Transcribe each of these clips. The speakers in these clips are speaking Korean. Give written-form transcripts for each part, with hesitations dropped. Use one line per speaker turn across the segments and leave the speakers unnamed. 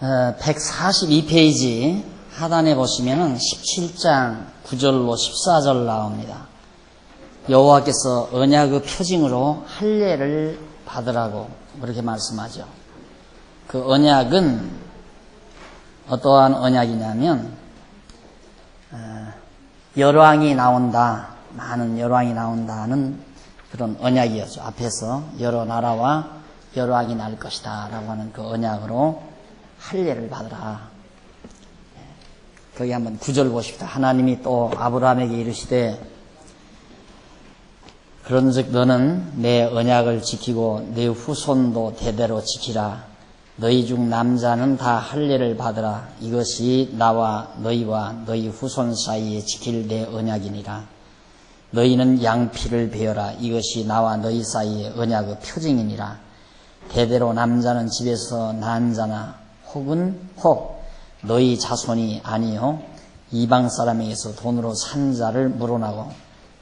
142페이지 하단에 보시면은 17장 9절로 14절 나옵니다. 여호와께서 언약의 표징으로 할례를 받으라고 그렇게 말씀하죠. 그 언약은 어떠한 언약이냐면 열왕이 나온다, 많은 열왕이 나온다는 그런 언약이었죠. 앞에서 여러 나라와 열왕이 날 것이다 라고 하는 그 언약으로 할례를 받으라. 거기 한번 9절 보십시다. 하나님이 또 아브라함에게 이르시되 그런즉 너는 내 언약을 지키고 내 후손도 대대로 지키라. 너희 중 남자는 다 할례를 받으라. 이것이 나와 너희와 너희 후손 사이에 지킬 내 언약이니라. 너희는 양피를 베어라. 이것이 나와 너희 사이의 언약의 표징이니라. 대대로 남자는 집에서 낳은 자나 혹 너희 자손이 아니요 이방 사람에게서 돈으로 산 자를 물어나고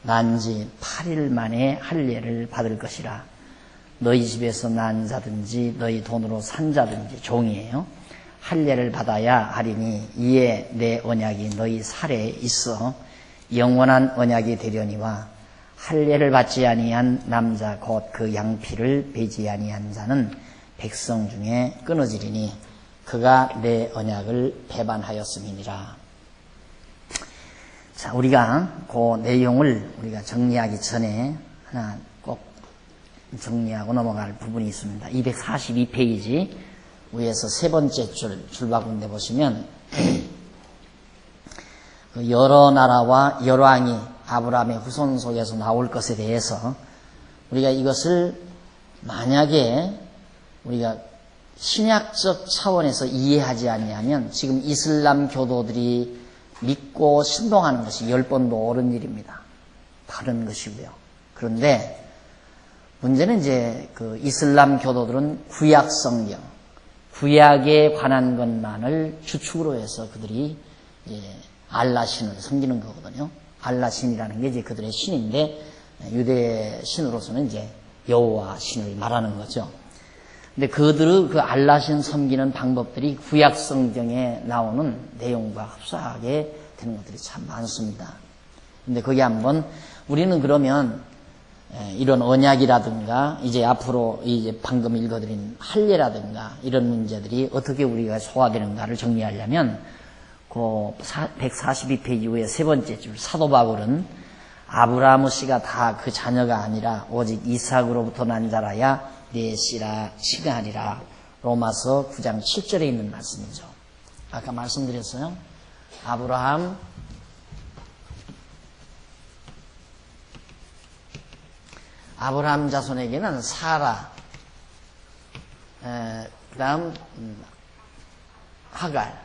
난 지 8일 만에 할례를 받을 것이라. 너희 집에서 난 자든지 너희 돈으로 산 자든지 종이에요. 할례를 받아야 하리니 이에 내 언약이 너희 살에 있어 영원한 언약이 되려니와 할례를 받지 아니한 남자 곧 그 양피를 베지 아니한 자는 백성 중에 끊어지리니 그가 내 언약을 배반하였음이니라. 자, 우리가 그 내용을 우리가 정리하기 전에 하나 꼭 정리하고 넘어갈 부분이 있습니다. 242페이지 위에서 세 번째 줄바군데 보시면 여러 나라와 열왕이 아브라함의 후손 속에서 나올 것에 대해서 우리가 이것을 만약에 우리가 신약적 차원에서 이해하지 아니하면 지금 이슬람 교도들이 믿고 신봉하는 것이 10번도 옳은 일입니다. 바른 것이고요. 그런데 문제는 이제 그 이슬람 교도들은 구약 성경, 구약에 관한 것만을 주축으로 해서 그들이 이제 알라 신을 섬기는 거거든요. 알라 신이라는 게 이제 그들의 신인데 유대 신으로서는 이제 여호와 신을 말하는 거죠. 근데 그들의 그 알라 신 섬기는 방법들이 구약 성경에 나오는 내용과 흡사하게 되는 것들이 참 많습니다. 근데 거기 한번 우리는 그러면 이런 언약이라든가 이제 앞으로 이제 방금 읽어드린 할례라든가 이런 문제들이 어떻게 우리가 소화되는가를 정리하려면 그 142페이지 후에 세 번째 줄 사도 바울은 아브라함의 씨가 다 그 자녀가 아니라 오직 이삭으로부터 난 자라야 내 씨라 시가하리라. 로마서 9장 7절에 있는 말씀이죠. 아까 말씀드렸어요. 아브라함 자손에게는 사라, 그 다음 하갈,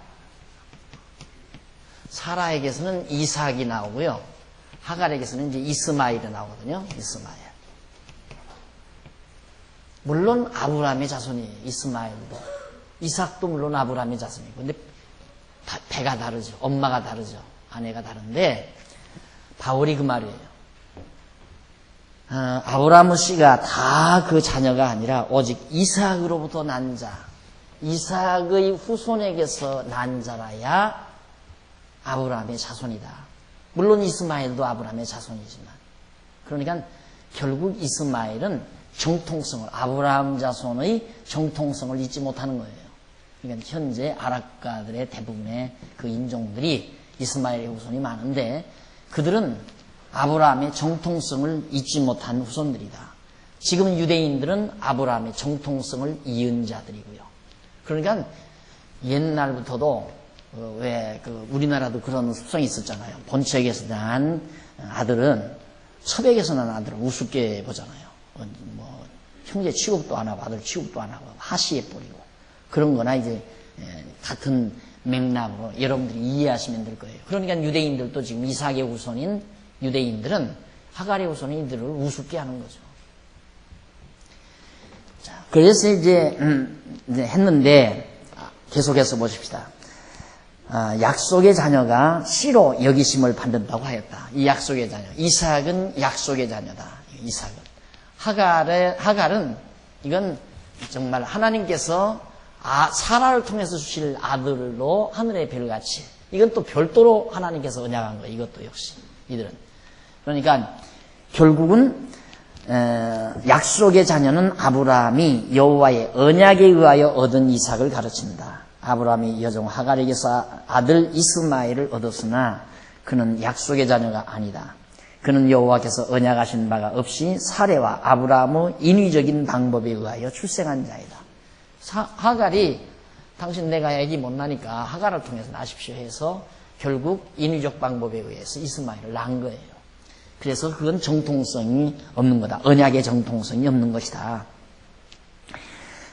사라에게서는 이삭이 나오고요. 하갈에게서는 이제 이스마엘이 나오거든요. 이스마엘. 물론 아브라함의 자손이에요. 이스마엘도. 이삭도 물론 아브라함의 자손이고. 근데 배가 다르죠. 엄마가 다르죠. 아내가 다른데 바울이 그 말이에요. 아브라함의 씨가 다 그 자녀가 아니라 오직 이삭으로부터 난 자, 이삭의 후손에게서 난 자라야 아브라함의 자손이다. 물론 이스마엘도 아브라함의 자손이지만 그러니까 결국 이스마엘은 정통성을, 아브라함 자손의 정통성을 잊지 못하는 거예요. 그러니까 현재 아랍가들의 대부분의 그 인종들이 이스마엘의 후손이 많은데 그들은 아브라함의 정통성을 잊지 못한 후손들이다. 지금 유대인들은 아브라함의 정통성을 이은 자들이고요. 그러니까 옛날부터도 왜 우리나라도 그런 습성이 있었잖아요. 본처에게서 난 아들은 첩에게서 난 아들을 우습게 보잖아요. 뭐 형제 취급도 안 하고 아들 취급도 안 하고 하시해 버리고 그런 거나 이제 같은 맥락으로 여러분들이 이해하시면 될 거예요. 그러니까 유대인들도 지금 이삭의 후손인 유대인들은 하갈의 후손인 이들을 우습게 하는 거죠. 자, 그래서 이제 했는데 계속해서 보십시다. 약속의 자녀가 씨로 여기심을 받는다고 하였다. 이 약속의 자녀. 이삭은 약속의 자녀다. 이삭은. 하갈은 이건 정말 하나님께서 사라를 통해서 주실 아들로 하늘의 별같이, 이건 또 별도로 하나님께서 언약한 거예요. 이것도 역시 이들은. 그러니까 결국은 약속의 자녀는 아브라함이 여호와의 언약에 의하여 얻은 이삭을 가르친다. 아브라함이 여종 하갈에게서 아들 이스마엘을 얻었으나 그는 약속의 자녀가 아니다. 그는 여호와께서 언약하신 바가 없이 사레와 아브라함의 인위적인 방법에 의하여 출생한 자이다. 하갈이 당신 내가 애기 못 나니까 하갈을 통해서 낳으십시오 해서 결국 인위적 방법에 의해서 이스마엘을 낳은 거예요. 그래서 그건 정통성이 없는 거다. 언약의 정통성이 없는 것이다.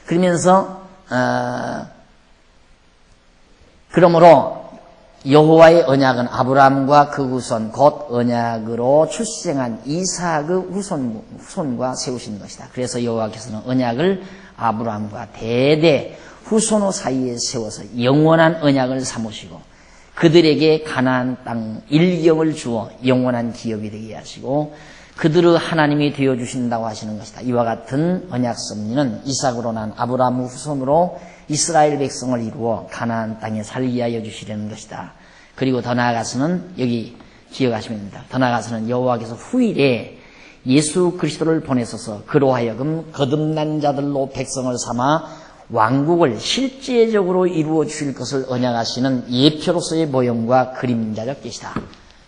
그러면서 그러므로 여호와의 언약은 아브라함과 그 후손 곧 언약으로 출생한 이삭의 후손과 세우신 것이다. 그래서 여호와께서는 언약을 아브라함과 대대 후손의 사이에 세워서 영원한 언약을 삼으시고 그들에게 가나안 땅 일경을 주어 영원한 기업이 되게 하시고 그들의 하나님이 되어주신다고 하시는 것이다. 이와 같은 언약 섭리는 이삭으로 난 아브라함 후손으로 이스라엘 백성을 이루어 가나안 땅에 살게 하여 주시려는 것이다. 그리고 더 나아가서는 여기 기억하시면 됩니다. 더 나아가서는 여호와께서 후일에 예수 그리스도를 보내소서 그로 하여금 거듭난 자들로 백성을 삼아 왕국을 실제적으로 이루어 주실 것을 언약하시는 예표로서의 모형과 그림자적 계시다.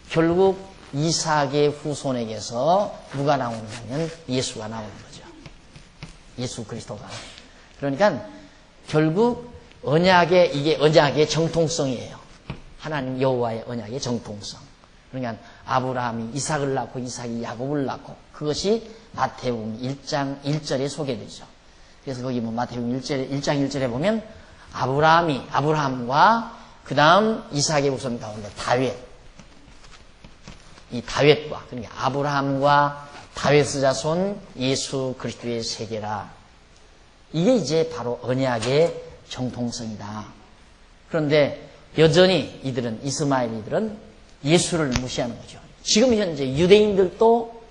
결국 이삭의 후손에게서 누가 나오냐면 예수가 나오는 거죠. 예수 그리스도가. 그러니까 결국 이게 언약의 정통성이에요. 하나님 여호와의 언약의 정통성. 그러니까 아브라함이 이삭을 낳고 이삭이 야곱을 낳고 그것이 마태복음 1장 1절에 소개되죠. 그래서 거기 마태복음 1장 1절에 보면 아브라함과 그 다음 이삭의 후손 가운데 이 다윗과 그러니까 아브라함과 다윗의 자손 예수 그리스도의 세계라. 이게 이제 바로 언약의 정통성이다. 그런데 여전히 이스마엘이들은 예수를 무시하는 거죠. 지금 현재 유대인들도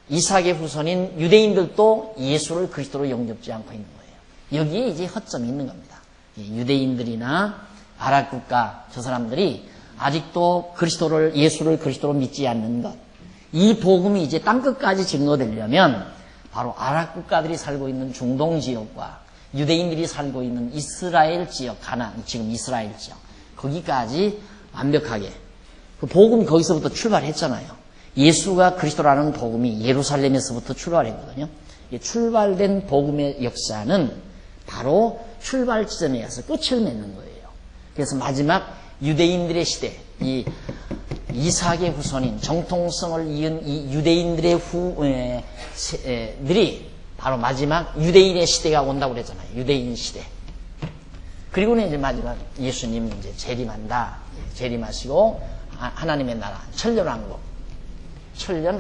이삭의 후손인 유대인들도 예수를 그리스도로 영접지 않고 있는 거예요. 여기에 이제 허점이 있는 겁니다. 유대인들이나 아랍 국가 저 사람들이 아직도 예수를 그리스도로 믿지 않는 것. 이 복음이 이제 땅끝까지 증거되려면 바로 아랍 국가들이 살고 있는 중동 지역과 유대인들이 살고 있는 이스라엘 지역, 지금 이스라엘 지역 거기까지 완벽하게 그 복음이 거기서부터 출발했잖아요. 예수가 그리스도라는 복음이 예루살렘에서부터 출발했거든요. 출발된 복음의 역사는 바로 출발 지점에 가서 끝을 맺는 거예요. 그래서 마지막 유대인들의 시대, 이 이삭의 후손인 정통성을 이은 이 유대인들의 들이 바로 마지막 유대인의 시대가 온다고 그랬잖아요. 유대인 시대. 그리고는 이제 마지막 예수님 이제 재림한다. 재림하시고 하나님의 나라, 천년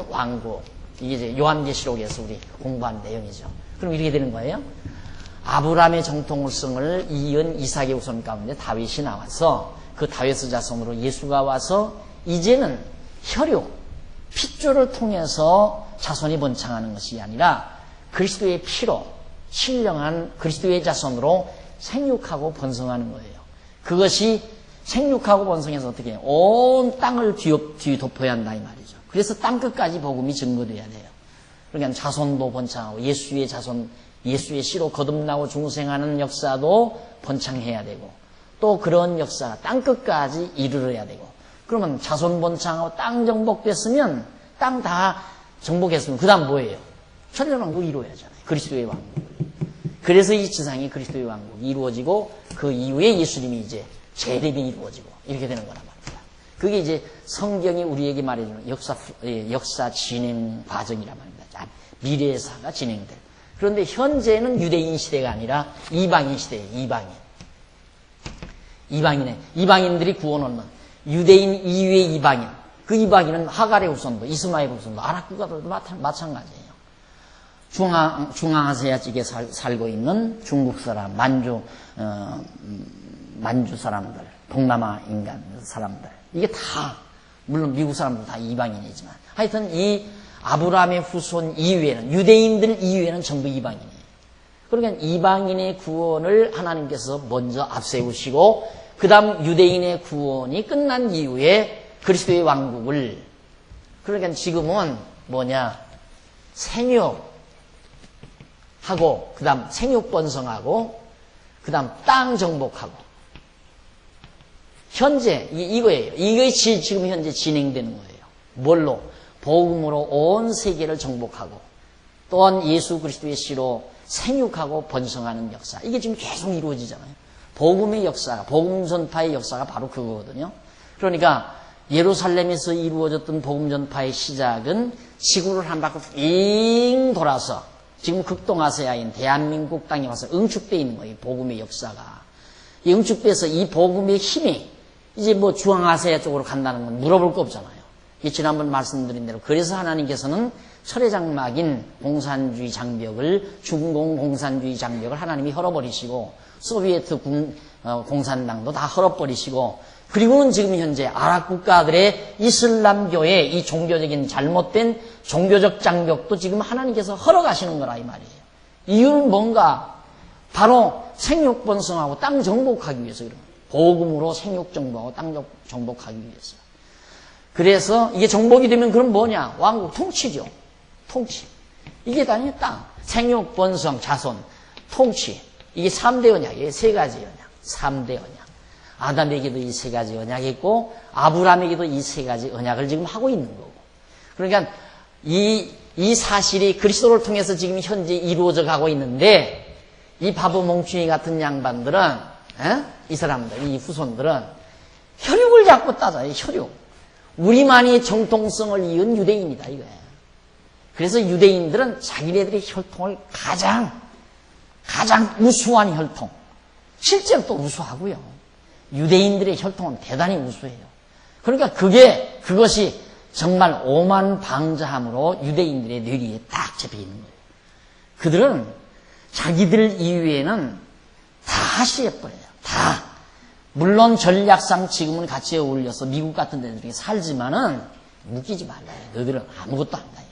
왕국. 이게 이제 요한계시록에서 우리 공부한 내용이죠. 그럼 이렇게 되는 거예요. 아브라함의 정통성을 이은 이삭의 후손 가운데 다윗이 나와서 그 다윗의 자손으로 예수가 와서 이제는 혈육, 핏줄을 통해서 자손이 번창하는 것이 아니라 그리스도의 피로 신령한 그리스도의 자손으로 생육하고 번성하는 거예요. 그것이 생육하고 번성해서 어떻게 해요? 온 땅을 뒤덮어야 한다 이 말이죠. 그래서 땅끝까지 복음이 증거돼야 돼요. 그러니까 자손도 번창하고 예수의 자손, 예수의 씨로 거듭나고 중생하는 역사도 번창해야 되고 또 그런 역사가 땅끝까지 이르러야 되고 그러면 자손 번창하고 땅 정복됐으면 땅 다 정복했으면 그 다음 뭐예요? 천년왕국 이루어야잖아요. 그리스도의 왕국. 그래서 이 지상에 그리스도의 왕국이 이루어지고 그 이후에 예수님이 이제 재림이 이루어지고 이렇게 되는 거란 말입니다. 그게 이제 성경이 우리에게 말해주는 역사 진행 과정이란 말입니다. 미래사가 진행될. 그런데 현재는 유대인 시대가 아니라 이방인 시대예요. 이방인들이 구원 얻는 유대인 이외의 이방인. 그 이방인은 하갈의 후손도 이스마엘 후손도 아랍 국가들도 마찬가지예요. 중앙아시아 쪽에 살고 있는 중국 사람, 만주 사람들, 동남아 인간 사람들. 이게 다, 물론 미국 사람도 다 이방인이지만. 하여튼 이 아브라함의 후손 이외에는, 유대인들 이외에는 전부 이방인이에요. 그러니까 이방인의 구원을 하나님께서 먼저 앞세우시고 그 다음 유대인의 구원이 끝난 이후에 그리스도의 왕국을, 그러니까 지금은 뭐냐, 생육하고 그 다음 생육번성하고 그 다음 땅 정복하고, 현재 이거예요. 이것이 지금 현재 진행되는 거예요. 뭘로? 복음으로 온 세계를 정복하고 또한 예수 그리스도의 씨로 생육하고 번성하는 역사, 이게 지금 계속 이루어지잖아요. 복음의 역사가, 복음 전파의 역사가 바로 그거거든요. 그러니까 예루살렘에서 이루어졌던 복음 전파의 시작은 지구를 한 바퀴 빙 돌아서 지금 극동아시아인 대한민국 땅에 와서 응축되어 있는 거예요. 복음의 역사가. 이 응축돼서 이 복음의 힘이 이제 뭐 중앙아시아 쪽으로 간다는 건 물어볼 거 없잖아요. 이 지난번 말씀드린 대로 그래서 하나님께서는 철회장막인 공산주의 장벽을, 중공 공산주의 장벽을 하나님이 헐어버리시고 소비에트 공산당도 다 헐어버리시고, 그리고는 지금 현재 아랍 국가들의 이슬람교의 이 종교적인 잘못된 종교적 장벽도 지금 하나님께서 헐어가시는 거라 이 말이에요. 이유는 뭔가? 바로 생육번성하고 땅 정복하기 위해서 그런 거예요. 복음으로 생육 정복하고 땅 정복하기 위해서. 그래서 이게 정복이 되면 그럼 뭐냐? 왕국 통치죠. 통치. 이게 다니 땅, 생육, 번성, 자손, 통치. 이게 3대 언약이에요. 3가지 언약. 3대 언약. 아담에게도 이 3가지 언약이 있고 아브라함에게도 이 3가지 언약을 지금 하고 있는 거고. 그러니까 이 사실이 그리스도를 통해서 지금 현재 이루어져 가고 있는데, 이 바보 몽충이 같은 양반들은, 이 사람들, 이 후손들은 혈육을 자꾸 따져요. 혈육. 우리만이 정통성을 이은 유대인이다 이거예요. 그래서 유대인들은 자기네들의 혈통을 가장 우수한 혈통, 실제로 또 우수하고요. 유대인들의 혈통은 대단히 우수해요. 그러니까 그것이 정말 오만방자함으로 유대인들의 뇌리에 딱 잡혀 있는 거예요. 그들은 자기들 이외에는 다 시해버려요. 다. 물론 전략상 지금은 같이 어울려서 미국 같은 데들이 살지만은 묶이지 말라요. 너희들은 아무것도 안다.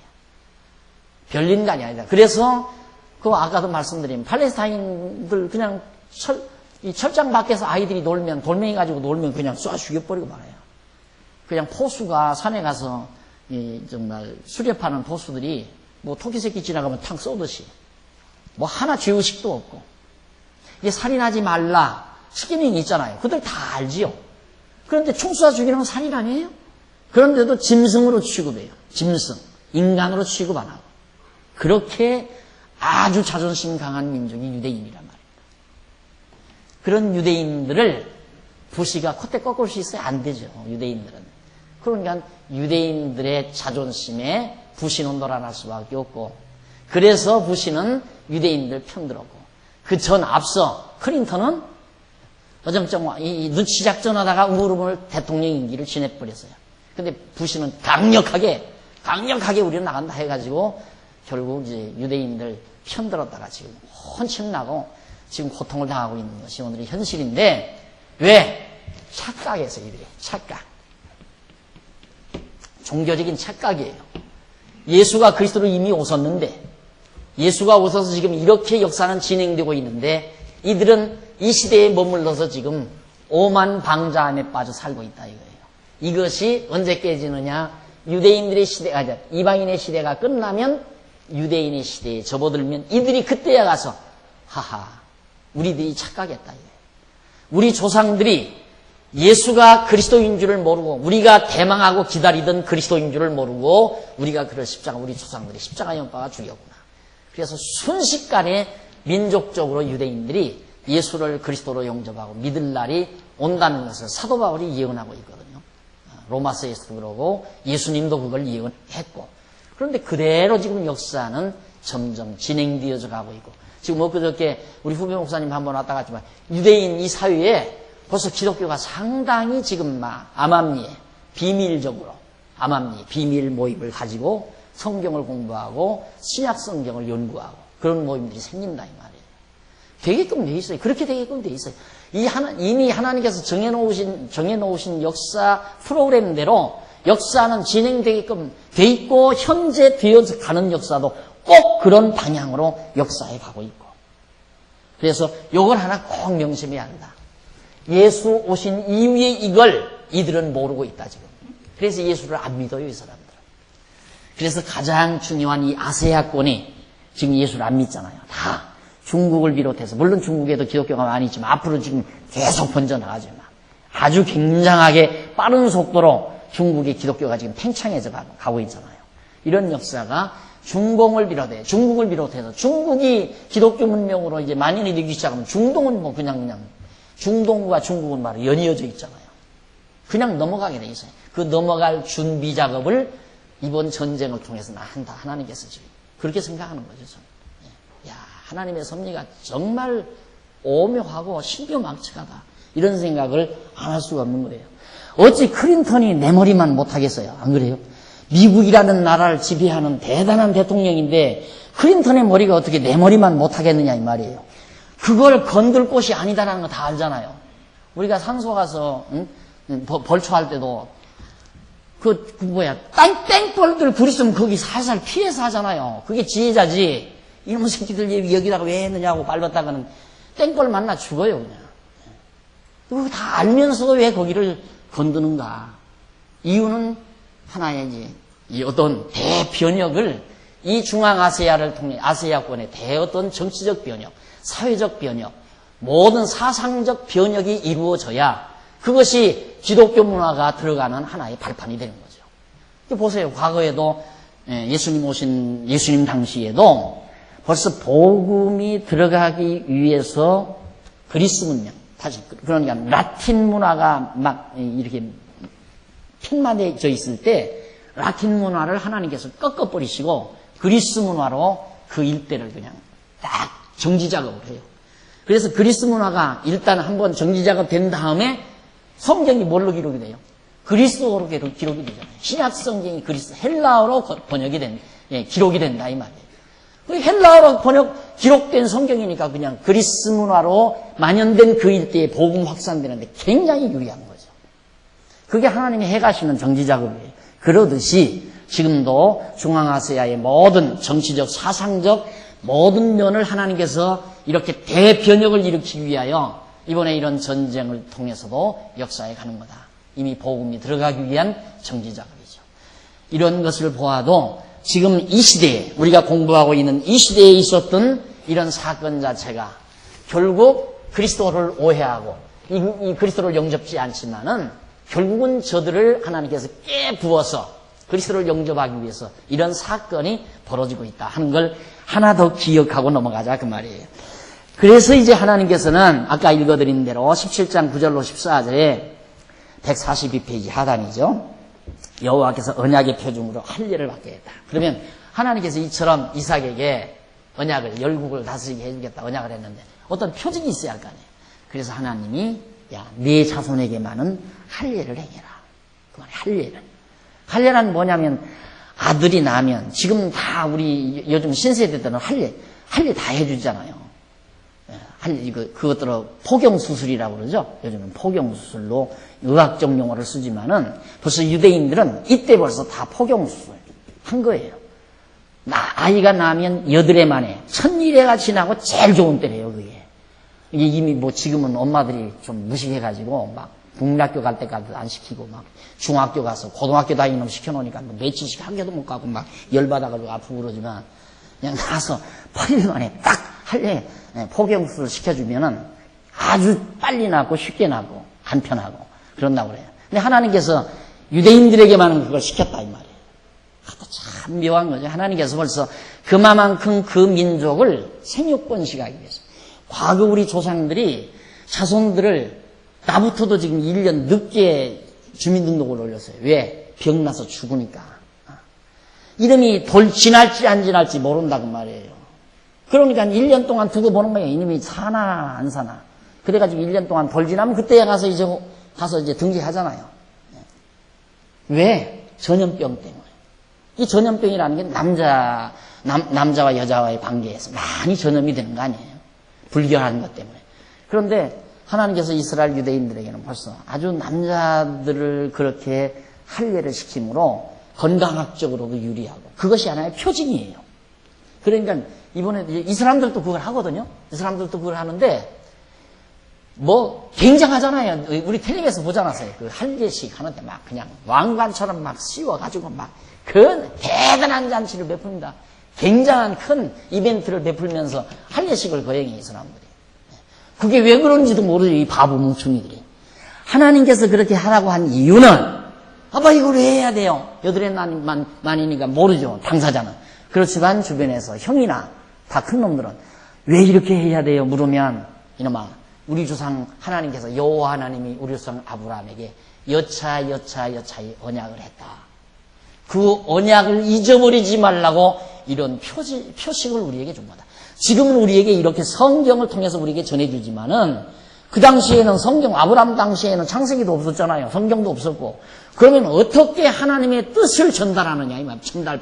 별인간이 아니다. 그래서 아까도 말씀드린 팔레스타인들 그냥 이 철장 밖에서 아이들이 놀면, 돌멩이 가지고 놀면 그냥 쏴 죽여버리고 말아요. 그냥 포수가 산에 가서 정말 수렵하는 포수들이 뭐 토끼 새끼 지나가면 탕 쏘듯이 뭐 하나 죄의식도 없고, 이게 살인하지 말라 시키는 있잖아요. 그들 다 알지요. 그런데 총 쏴 죽이는 건 살인 아니에요? 그런데도 짐승으로 취급해요. 짐승, 인간으로 취급 안 하고. 그렇게 아주 자존심 강한 민족이 유대인이란 말입니다. 그런 유대인들을 부시가 콧대 꺾을 수 있어요? 안 되죠. 유대인들은. 그러니까 유대인들의 자존심에 부시는 놀아날 수밖에 없고, 그래서 부시는 유대인들 편들었고, 그 전 앞서 클린턴은 어정쩡 이 눈치 작전하다가 우르르 대통령 임기를 지내버렸어요. 근데 부시는 강력하게 우리는 나간다 해가지고 결국 이제 유대인들 편들었다가 지금 혼쭐나고 지금 고통을 당하고 있는 것이 오늘의 현실인데, 왜? 착각해서 이들이 착각. 종교적인 착각이에요. 예수가 그리스도로 이미 오셨는데, 예수가 오셔서 지금 이렇게 역사는 진행되고 있는데, 이들은 이 시대에 머물러서 지금 오만방자함에 빠져 살고 있다 이거예요. 이것이 언제 깨지느냐? 유대인들의 시대가 아니라 이방인의 시대가 끝나면 유대인의 시대에 접어들면 이들이 그때야 가서 하하, 우리들이 착각했다 이거예요. 우리 조상들이 예수가 그리스도인 줄을 모르고, 우리가 대망하고 기다리던 그리스도인 줄을 모르고 우리가 그를 우리 조상들이 십자가 영바가 죽였구나. 그래서 순식간에 민족적으로 유대인들이 예수를 그리스도로 영접하고 믿을 날이 온다는 것을 사도 바울이 예언하고 있거든요. 로마서에서도 그러고 예수님도 그걸 예언했고, 그런데 그대로 지금 역사는 점점 진행되어져 가고 있고, 지금 엊그저께 우리 후배 목사님 한번 왔다 갔지만 유대인 이 사회에 벌써 기독교가 상당히 지금 암암리에 비밀적으로 비밀 모임을 가지고 성경을 공부하고 신약 성경을 연구하고 그런 모임들이 생긴다 이 말이에요. 되게끔 돼 있어요. 그렇게 되게끔 돼 있어요. 이미 하나님께서 정해놓으신 역사 프로그램대로 역사는 진행되게끔 돼 있고, 현재 되어서 가는 역사도 꼭 그런 방향으로 역사해 가고 있고, 그래서 요걸 하나 꼭 명심해야 한다. 예수 오신 이후에 이걸 이들은 모르고 있다 지금. 그래서 예수를 안 믿어요, 이 사람들은. 그래서 가장 중요한 이 아세아권이 지금 예수를 안 믿잖아요. 다 중국을 비롯해서, 물론 중국에도 기독교가 많이 있지만 앞으로 지금 계속 번져나가지만 아주 굉장하게 빠른 속도로 중국의 기독교가 지금 팽창해져 가고 있잖아요. 이런 역사가 중국을 비롯해서 중국이 기독교 문명으로 이제 만연이 되기 시작하면 중동은 뭐 그냥 중동과 중국은 바로 연이어져 있잖아요. 그냥 넘어가게 돼 있어요. 그 넘어갈 준비 작업을 이번 전쟁을 통해서 한다. 하나님께서 지금 그렇게 생각하는 거죠. 저는. 야, 하나님의 섭리가 정말 오묘하고 신묘망측하다. 이런 생각을 안 할 수가 없는 거예요. 어찌 클린턴이 내 머리만 못하겠어요? 안 그래요? 미국이라는 나라를 지배하는 대단한 대통령인데 클린턴의 머리가 어떻게 내 머리만 못하겠느냐 이 말이에요. 그걸 건들 곳이 아니다라는 거 다 알잖아요. 우리가 산소 가서 벌초할 때도 땡벌들 부리으면 거기 살살 피해서 하잖아요. 그게 지혜자지. 이놈의 새끼들 여기다가 왜 했느냐고 밟았다가는 땡벌 만나 죽어요 그냥. 그거 다 알면서도 왜 거기를 건드는가. 이유는 하나의 이제 이 어떤 대변혁을 이 중앙아시아를 통해 아시아권의 어떤 정치적 변혁, 사회적 변혁, 모든 사상적 변혁이 이루어져야 그것이 기독교 문화가 들어가는 하나의 발판이 되는 거죠. 보세요. 과거에도 예수님 당시에도 벌써 복음이 들어가기 위해서 그리스 문명, 그러니까 라틴 문화가 막 이렇게 핀만해져 있을 때 라틴 문화를 하나님께서 꺾어버리시고 그리스 문화로 그 일대를 그냥 딱 정지 작업을 해요. 그래서 그리스 문화가 일단 한번 정지 작업 된 다음에 성경이 뭘로 기록이 돼요? 그리스어로 기록이 되잖아요. 신약 성경이 헬라어로 번역이 기록이 된다 이 말이에요. 그 헬라어로 기록된 성경이니까 그냥 그리스 문화로 만연된 그 일대에 복음 확산되는데 굉장히 유리한 거죠. 그게 하나님이 해가시는 정지 작업이에요. 그러듯이 지금도 중앙아시아의 모든 정치적, 사상적 모든 면을 하나님께서 이렇게 대변혁을 일으키기 위하여 이번에 이런 전쟁을 통해서도 역사에 가는 거다. 이미 복음이 들어가기 위한 정지 작업이죠. 이런 것을 보아도 지금 이 시대에 우리가 공부하고 있는 이 시대에 있었던 이런 사건 자체가 결국 그리스도를 오해하고 이 그리스도를 영접지 않지만은 결국은 저들을 하나님께서 깨부어서 그리스도를 영접하기 위해서 이런 사건이 벌어지고 있다 하는 걸 하나 더 기억하고 넘어가자 그 말이에요. 그래서 이제 하나님께서는 아까 읽어드린 대로 17장 9절로 14절에 142페이지 하단이죠. 여호와께서 언약의 표징으로 할례를 받게 했다. 그러면 하나님께서 이처럼 이삭에게 언약을 열국을 다스리게 해주겠다 언약을 했는데 어떤 표징이 있어야 할 거 아니에요. 그래서 하나님이 야, 네 자손에게만은 할례를 행해라. 그 말이 할례를. 할례란 뭐냐면 아들이 나면 지금 다 우리 요즘 신세대들은 할례 다 해주잖아요. 그것들을 포경수술이라고 그러죠. 요즘은 포경수술로 의학적 용어를 쓰지만은 벌써 유대인들은 이때 벌써 다 포경수술 한 거예요. 아이가 나면 8해 만에 1000일에가 지나고 제일 좋은 때래요, 그게. 이게 이미 뭐 지금은 엄마들이 좀 무식해가지고 막 국민학교 갈 때까지도 안 시키고 막 중학교 가서 고등학교 다니는 놈 시켜놓으니까 뭐 며칠씩 학교도 못 가고 막 열받아가지고 아프고 그러지만 그냥 가서 8일 만에 딱 할래 포경수술 시켜주면은 아주 빨리 낫고 쉽게 낫고 간편하고 그런다고 그래요. 근데 하나님께서 유대인들에게만은 그걸 시켰다 이 말이에요. 그것도 참 묘한 거죠. 하나님께서 벌써 그만큼 그 민족을 생육번식하기 위해서 과거 우리 조상들이 자손들을 나부터도 지금 1년 늦게 주민등록을 올렸어요. 왜? 병나서 죽으니까. 이름이 지날지 안 지날지 모른다고 말이에요. 그러니까 1년 동안 두고 보는 거예요. 이놈이 사나 안 사나. 그래가지고 1년 동안 덜 지나면 그때 가서 이제 등재하잖아요. 왜? 전염병 때문에. 이 전염병이라는 게 남자와 여자와의 관계에서 많이 전염이 되는 거 아니에요. 불결한 것 때문에. 그런데 하나님께서 이스라엘 유대인들에게는 벌써 아주 남자들을 그렇게 할례를 시킴으로 건강학적으로도 유리하고 그것이 하나의 표징이에요. 그러니까 이번에 이 사람들도 그걸 하거든요. 이 사람들도 그걸 하는데 뭐 굉장하잖아요. 우리 텔레비에서 보잖아요. 그 할례식 하는데 막 그냥 왕관처럼 막 씌워가지고 막 그 대단한 잔치를 베풉니다. 굉장한 큰 이벤트를 베풀면서 할례식을 거행해 이 사람들이. 그게 왜 그런지도 모르죠. 이 바보 뭉충이들이. 하나님께서 그렇게 하라고 한 이유는 아빠 이걸 왜 해야 돼요? 여드레 만이니까 모르죠. 당사자는. 그렇지만 주변에서 형이나 다 큰 놈들은 왜 이렇게 해야 돼요? 물으면 이놈아 우리 조상 하나님께서 여호와 하나님이 우리 조상 아브라함에게 여차히 언약을 했다. 그 언약을 잊어버리지 말라고 이런 표식을 우리에게 준 거다. 지금은 우리에게 이렇게 성경을 통해서 우리에게 전해주지만은 그 당시에는 성경, 아브라함 당시에는 창세기도 없었잖아요. 성경도 없었고. 그러면 어떻게 하나님의 뜻을 전달하느냐, 이 말, 전달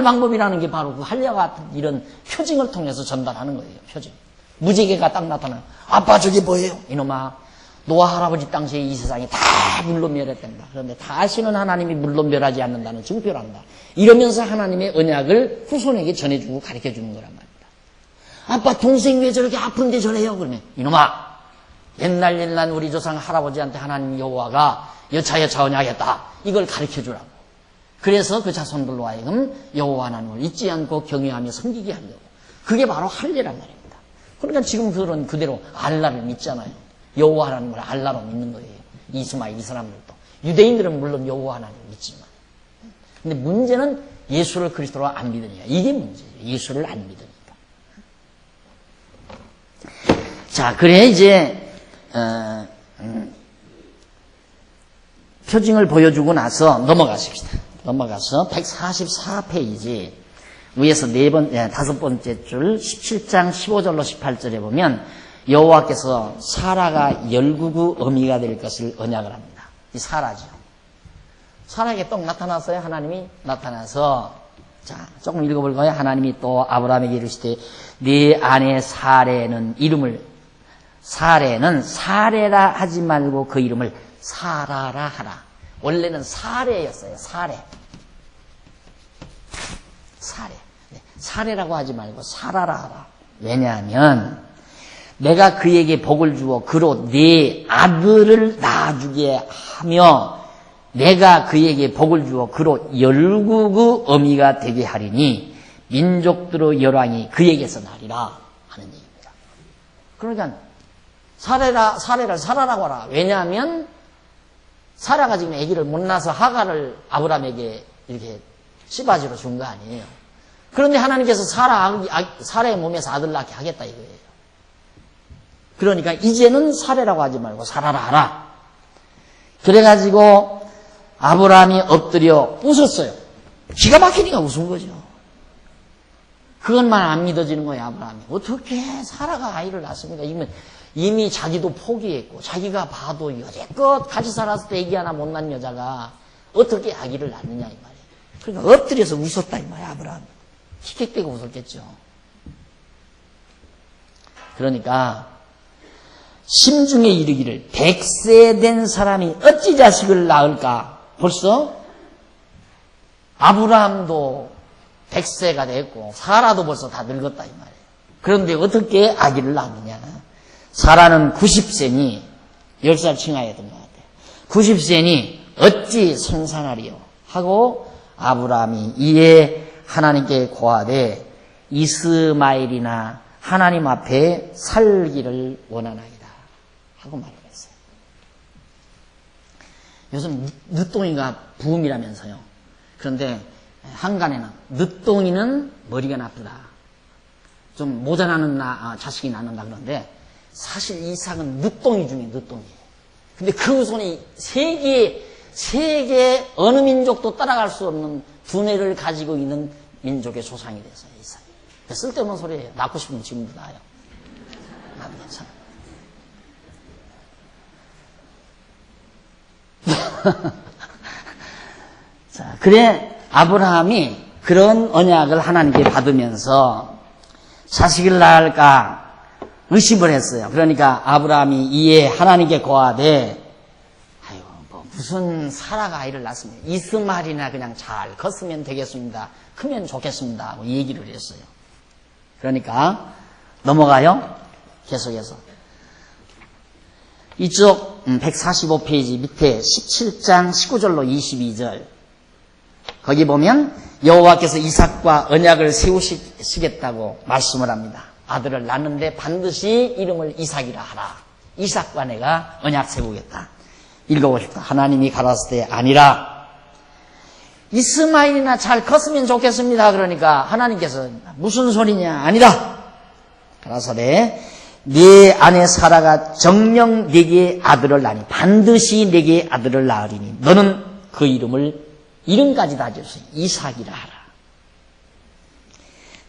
방법이라는 게 바로 그 할례와 같은 이런 표징을 통해서 전달하는 거예요, 표징. 무지개가 딱 나타나요. 아빠 저게 뭐예요? 이놈아, 노아 할아버지 당시에 이 세상이 다 물로 멸했단다. 그런데 다시는 하나님이 물로 멸하지 않는다는 증표를 한다. 이러면서 하나님의 언약을 후손에게 전해주고 가르쳐주는 거란 말입니다. 아빠 동생 왜 저렇게 아픈데 저래요? 그러면 이놈아 옛날 우리 조상 할아버지한테 하나님 여호와가 여차 언약했다. 이걸 가르쳐주라고. 그래서 그 자손들로 하여금 여호와 하나님을 잊지 않고 경외하며 섬기게 하려고. 그게 바로 할례란 말입니다. 그러니까 지금 그들은 그대로 알라를 믿잖아요. 여호와 하나님을 알라로 믿는 거예요. 이스마엘 이 사람들도. 유대인들은 물론 여호와 하나님을 믿지만. 근데 문제는 예수를 그리스도로 안 믿으니까. 이게 문제예요. 예수를 안 믿으니까. 자, 그래 이제 표징을 보여주고 나서 넘어가십시다. 넘어가서 144페이지 위에서 다섯 번째 줄 17장 15절로 18절에 보면 여호와께서 사라가 열국의 어미가 될 것을 언약을 합니다. 이 사라죠. 사라에게 또 나타났어요. 하나님이 나타나서 자 조금 읽어볼까요? 하나님이 또 아브라함에게 이르시되 네 아내 사레는 사레라 하지 말고 그 이름을 사라라 하라. 원래는 사레였어요. 사레. 사레라고 하지 말고 사라라 하라. 왜냐하면 내가 그에게 복을 주어 그로 네 아들을 낳아주게 하며 내가 그에게 복을 주어 그로 열국의 어미가 되게 하리니 민족들의 열왕이 그에게서 나리라 하는 얘기입니다. 그러니까 사레를 사라라고 하라. 왜냐하면 사라가 지금 아기를 못 낳아서 하갈을 아브라함에게 이렇게 씨바지로 준 거 아니에요. 그런데 하나님께서 사라의 몸에서 아들 낳게 하겠다 이거예요. 그러니까 이제는 사레라고 하지 말고 사라라 하라. 그래가지고 아브라함이 엎드려 웃었어요. 기가 막히니까 웃은 거죠. 그것만 안 믿어지는 거예요. 아브라함이. 어떻게 사라가 아이를 낳습니까? 이미 자기도 포기했고 자기가 봐도 여태껏 같이 살았을 때 애기 하나 못 낳은 여자가 어떻게 아기를 낳느냐 이 말이에요. 그러니까 엎드려서 웃었다 이 말이에요. 아브라함이. 킥킥대고 웃었겠죠. 그러니까 심중에 이르기를 100세 된 사람이 어찌 자식을 낳을까? 벌써 아브라함도 100세가 됐고 사라도 벌써 다 늙었다 이 말이에요. 그런데 어떻게 아기를 낳느냐? 사라는 90세니 10살 칭하였던 것 같아요. 90세니 어찌 생산하리요? 하고 아브라함이 이에 하나님께 고하되 이스마엘이나 하나님 앞에 살기를 원하나이다 하고 말을 했어요. 요즘 늦둥이가 부음이라면서요. 그런데 한간에는 늦둥이는 머리가 나쁘다. 좀 모자라는 자식이 낳는다 그러는데 사실 이삭은 늦둥이 중에 늦둥이에요. 근데 그 후손이 세계 어느 민족도 따라갈 수 없는 두뇌를 가지고 있는 민족의 조상이 됐어요. 이삭이. 쓸데없는 소리예요. 낳고 싶으면 지금도 낳아요. 나도 괜찮아. 자, 그래 아브라함이 그런 언약을 하나님께 받으면서 자식을 낳을까 의심을 했어요. 그러니까 아브라함이 이에 하나님께 고하되 아이고 뭐 무슨 사라가 아이를 낳습니다. 이스마엘이나 그냥 잘 컸으면 되겠습니다. 크면 좋겠습니다. 하고 얘기를 했어요. 그러니까 넘어가요. 계속해서. 이쪽 145페이지 밑에 17장 19절로 22절 거기 보면 여호와께서 이삭과 언약을 세우시겠다고 말씀을 합니다. 아들을 낳는데 반드시 이름을 이삭이라 하라. 이삭과 내가 언약 세우겠다. 읽어보십시오. 하나님이 가라사대 때 아니라 이스마엘이나 잘 컸으면 좋겠습니다. 그러니까 하나님께서 무슨 소리냐? 아니라 가라사대 네 아내 사라가 정녕 네게 아들을 낳으니 반드시 네게 아들을 낳으리니 너는 그 이름까지 다 줬어요. 이삭이라 하라.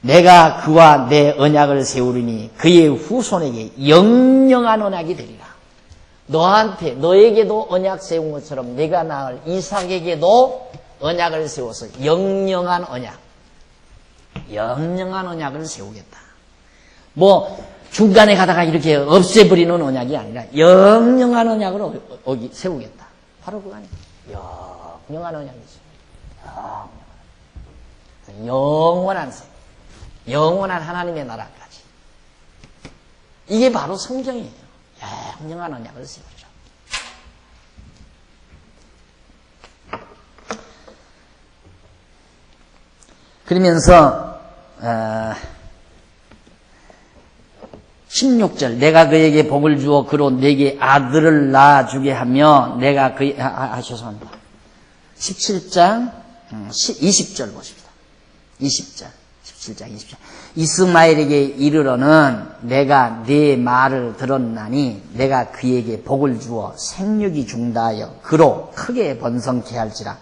내가 그와 내 언약을 세우리니 그의 후손에게 영영한 언약이 되리라. 너에게도 언약 세운 것처럼 내가 낳을 이삭에게도 언약을 세워서 영영한 언약을 세우겠다. 중간에 가다가 이렇게 없애버리는 언약이 아니라 영영한 언약을 세우겠다. 바로 그거 아니에요. 영영한 언약이죠. 영원한 세. 영원한 하나님의 나라까지. 이게 바로 성경이에요. 영영한 언약을 세우죠. 그러면서 16절 내가 그에게 복을 주어 그로 내게 아들을 낳아주게 하며 내가 죄송합니다. 17장 20절 보십시다. 20절 17장 20절 이스마엘에게 이르러는 내가 네 말을 들었나니 내가 그에게 복을 주어 생육이 중다하여 그로 크게 번성케 할지라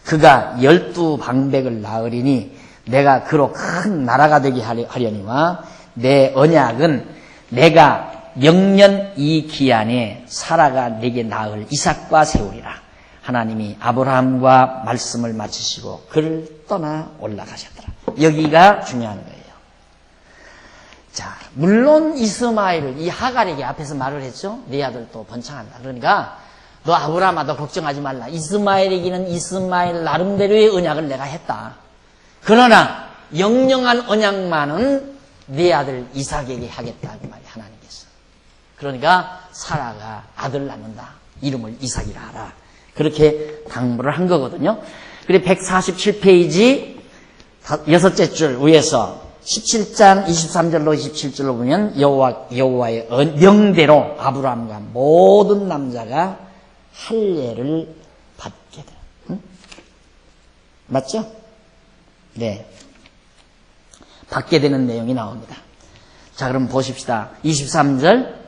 그가 12방백을 낳으리니 내가 그로 큰 나라가 되게 하려니와 내 언약은 내가 영년 이 기한에 사라가 내게 낳을 이삭과 세우리라. 하나님이 아브라함과 말씀을 마치시고 그를 떠나 올라가셨더라. 여기가 중요한 거예요. 자, 물론 이스마엘을 이 하갈에게 앞에서 말을 했죠. 네 아들도 번창한다. 그러니까 너 아브라함아 너 걱정하지 말라. 이스마엘에게는 이스마엘 나름대로의 언약을 내가 했다. 그러나 영영한 언약만은 네 아들 이삭에게 하겠다. 그 말이 하나님께서. 그러니까 사라가 아들 낳는다. 이름을 이삭이라 하라. 그렇게 당부를 한 거거든요. 그리고 147페이지 6째 줄 위에서 17장 23절로 27절로 보면 여호와의 명대로 아브라함과 모든 남자가 할례를 받게 돼요. 응? 맞죠? 네. 받게 되는 내용이 나옵니다. 자, 그럼 보십시다. 23절.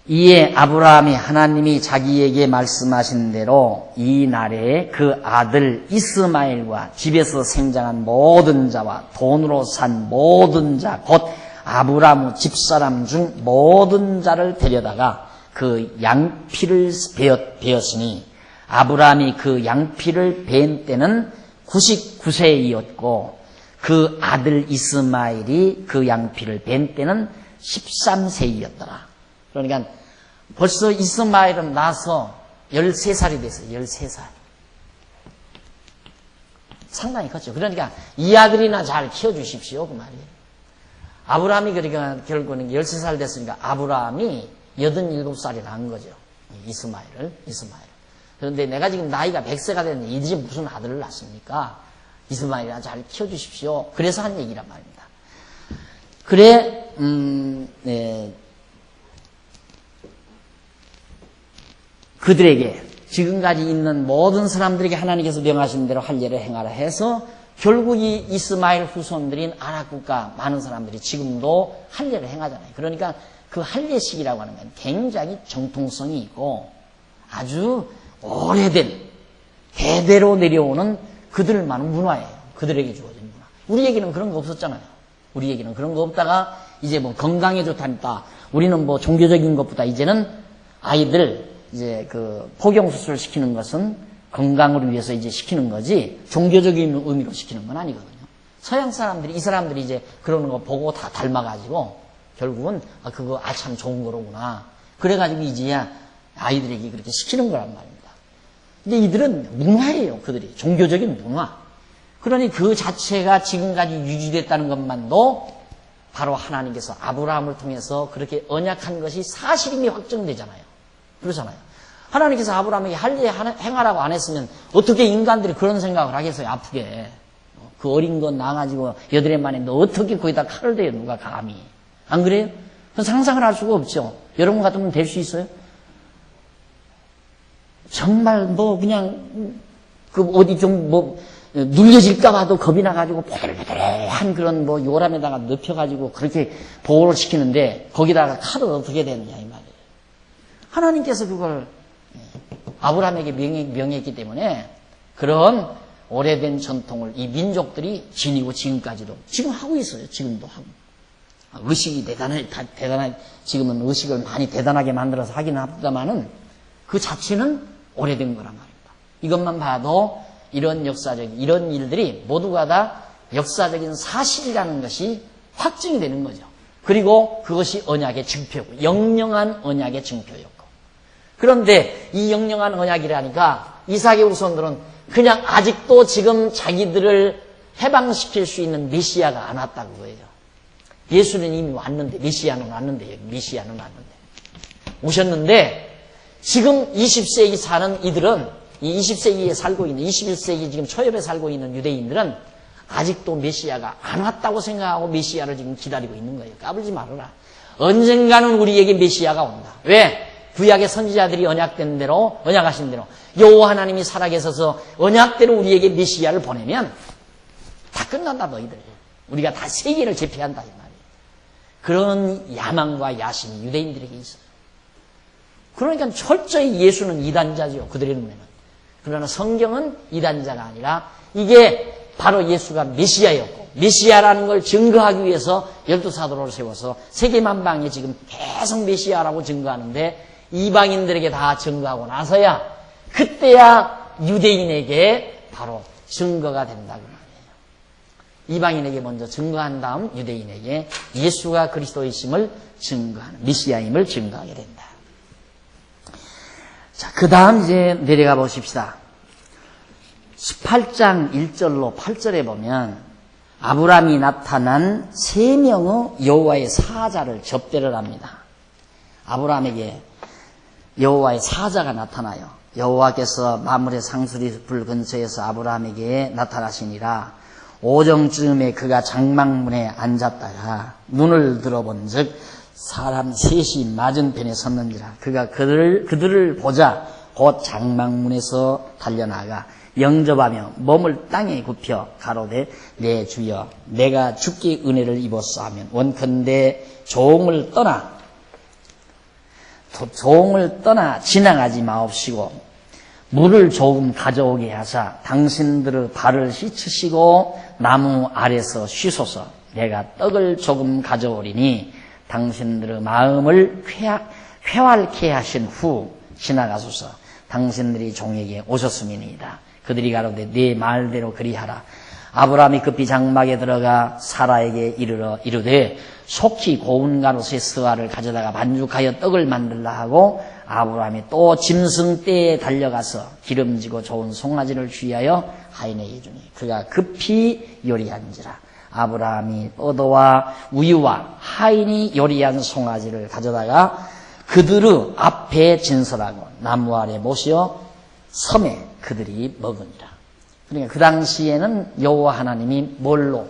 이에 아브라함이 하나님이 자기에게 말씀하신 대로 이 날에 그 아들 이스마엘과 집에서 생장한 모든 자와 돈으로 산 모든 자, 곧 아브라함 집사람 중 모든 자를 데려다가 그 양피를 베었으니 아브라함이 그 양피를 벤 때는 99세이었고 그 아들 이스마엘이 그 양피를 벤 때는 13세이었더라. 그러니까 벌써 이스마엘은 나서 13살이 됐어요. 13살. 상당히 컸죠. 그러니까 이 아들이나 잘 키워주십시오. 그 말이에요. 아브라함이 그러니까 결국은 13살 됐으니까 아브라함이 87살이 난 거죠. 이스마엘. 그런데 내가 지금 나이가 100세가 됐는데 이제 무슨 아들을 낳습니까? 이스마엘이나 잘 키워주십시오. 그래서 한 얘기란 말입니다. 그래, 네. 그들에게 지금까지 있는 모든 사람들에게 하나님께서 명하신 대로 할례를 행하라 해서 결국 이 이스마엘 후손들인 아랍 국가 많은 사람들이 지금도 할례를 행하잖아요. 그러니까 그 할례식이라고 하는 건 굉장히 정통성이 있고 아주 오래된 대대로 내려오는 그들만의 문화예요. 그들에게 주어진 문화. 우리에게는 그런 거 없었잖아요. 우리에게는 그런 거 없다가 이제 뭐 건강에 좋다니까 우리는 뭐 종교적인 것보다 이제는 아이들 이제 그 포경수술 시키는 것은 건강을 위해서 이제 시키는 거지 종교적인 의미로 시키는 건 아니거든요. 서양 사람들이 이 사람들이 이제 그러는 거 보고 다 닮아가지고 결국은 그거 참 좋은 거로구나. 그래가지고 이제야 아이들에게 그렇게 시키는 거란 말입니다. 근데 이들은 문화예요. 그들이 종교적인 문화. 그러니 그 자체가 지금까지 유지됐다는 것만도 바로 하나님께서 아브라함을 통해서 그렇게 언약한 것이 사실임이 확정되잖아요. 그러잖아요. 하나님께서 아브라함에게 할 일 행하라고 안 했으면 어떻게 인간들이 그런 생각을 하겠어요. 아프게. 그 어린 것 나가지고 8해 만에 너 어떻게 거기다 칼을 대요. 누가 감히. 안 그래요? 그건 상상을 할 수가 없죠. 여러분 같으면 될 수 있어요? 정말 뭐 그냥 그 어디 좀 뭐 눌려질까 봐도 겁이 나가지고 보들보들한 그런 뭐 요람에다가 눕혀가지고 그렇게 보호를 시키는데 거기다가 칼을 어떻게 되느냐 이 말이에요. 하나님께서 그걸 아브라함에게 명했기 때문에 그런 오래된 전통을 이 민족들이 지니고 지금까지도 지금 하고 있어요. 지금도 하고. 의식이 대단하게 지금은 의식을 많이 대단하게 만들어서 하기는 합니다만은 그 자체는 오래된 거란 말입니다. 이것만 봐도 이런 역사적인 이런 일들이 모두가 다 역사적인 사실이라는 것이 확증이 되는 거죠. 그리고 그것이 언약의 증표고 영영한 언약의 증표였고. 그런데 이 영영한 언약이라니까 이삭의 후손들은 그냥 아직도 지금 자기들을 해방시킬 수 있는 메시아가 안 왔다고 거예요. 예수는 이미 왔는데 메시아는 왔는데 오셨는데 지금 20세기 사는 이들은 이 20세기에 살고 있는 21세기 지금 초엽에 살고 있는 유대인들은 아직도 메시아가 안 왔다고 생각하고 메시아를 지금 기다리고 있는 거예요. 까불지 말아라. 언젠가는 우리에게 메시아가 온다. 왜? 구약의 선지자들이 언약된 대로 언약하신 대로 여호와 하나님이 살아계셔서 언약대로 우리에게 메시아를 보내면 다 끝난다 너희들. 우리가 다 세계를 제패한다 이 말이에요. 그런 야망과 야심이 유대인들에게 있어요. 그러니까 철저히 예수는 이단자죠. 그들의 눈에는. 그러나 성경은 이단자가 아니라 이게 바로 예수가 메시아였고 메시아라는 걸 증거하기 위해서 12사도를 세워서 세계만방에 지금 계속 메시아라고 증거하는데 이방인들에게 다 증거하고 나서야 그때야 유대인에게 바로 증거가 된다고 말해요. 이방인에게 먼저 증거한 다음 유대인에게 예수가 그리스도이심을 증거하는 메시아임을 증거하게 된다. 자, 그 다음 이제 내려가 보십시다. 18장 1절로 8절에 보면 아브라함이 나타난 3명의 여호와의 사자를 접대를 합니다. 아브라함에게 여호와의 사자가 나타나요. 여호와께서 마물의 상수리 불 근처에서 아브라함에게 나타나시니라. 오정쯤에 그가 장막문에 앉았다가 눈을 들어본 즉 사람 셋이 맞은편에 섰는지라. 그가 그들을 보자 곧 장막문에서 달려나가 영접하며 몸을 땅에 굽혀 가로되 내 주여 내가 주께 은혜를 입었어 하면 원컨대 종을 떠나 지나가지 마옵시고 물을 조금 가져오게 하사 당신들의 발을 씻으시고 나무 아래서 쉬소서. 내가 떡을 조금 가져오리니 당신들의 마음을 쾌활케 하신 후 지나가소서. 당신들이 종에게 오셨음이니이다. 그들이 가로되 네 말대로 그리하라. 아브라함이 급히 장막에 들어가 사라에게 이르되 속히 고운 가로수의 스와를 가져다가 반죽하여 떡을 만들라 하고 아브라함이 또 짐승떼에 달려가서 기름지고 좋은 송아지를 취하여 하인에게 주니 그가 급히 요리한지라. 아브라함이 포도와 우유와 하인이 요리한 송아지를 가져다가 그들의 앞에 진설하고 나무 아래 모시어 섬에 그들이 먹으니라. 그러니까 그 당시에는 여호와 하나님이 뭘로?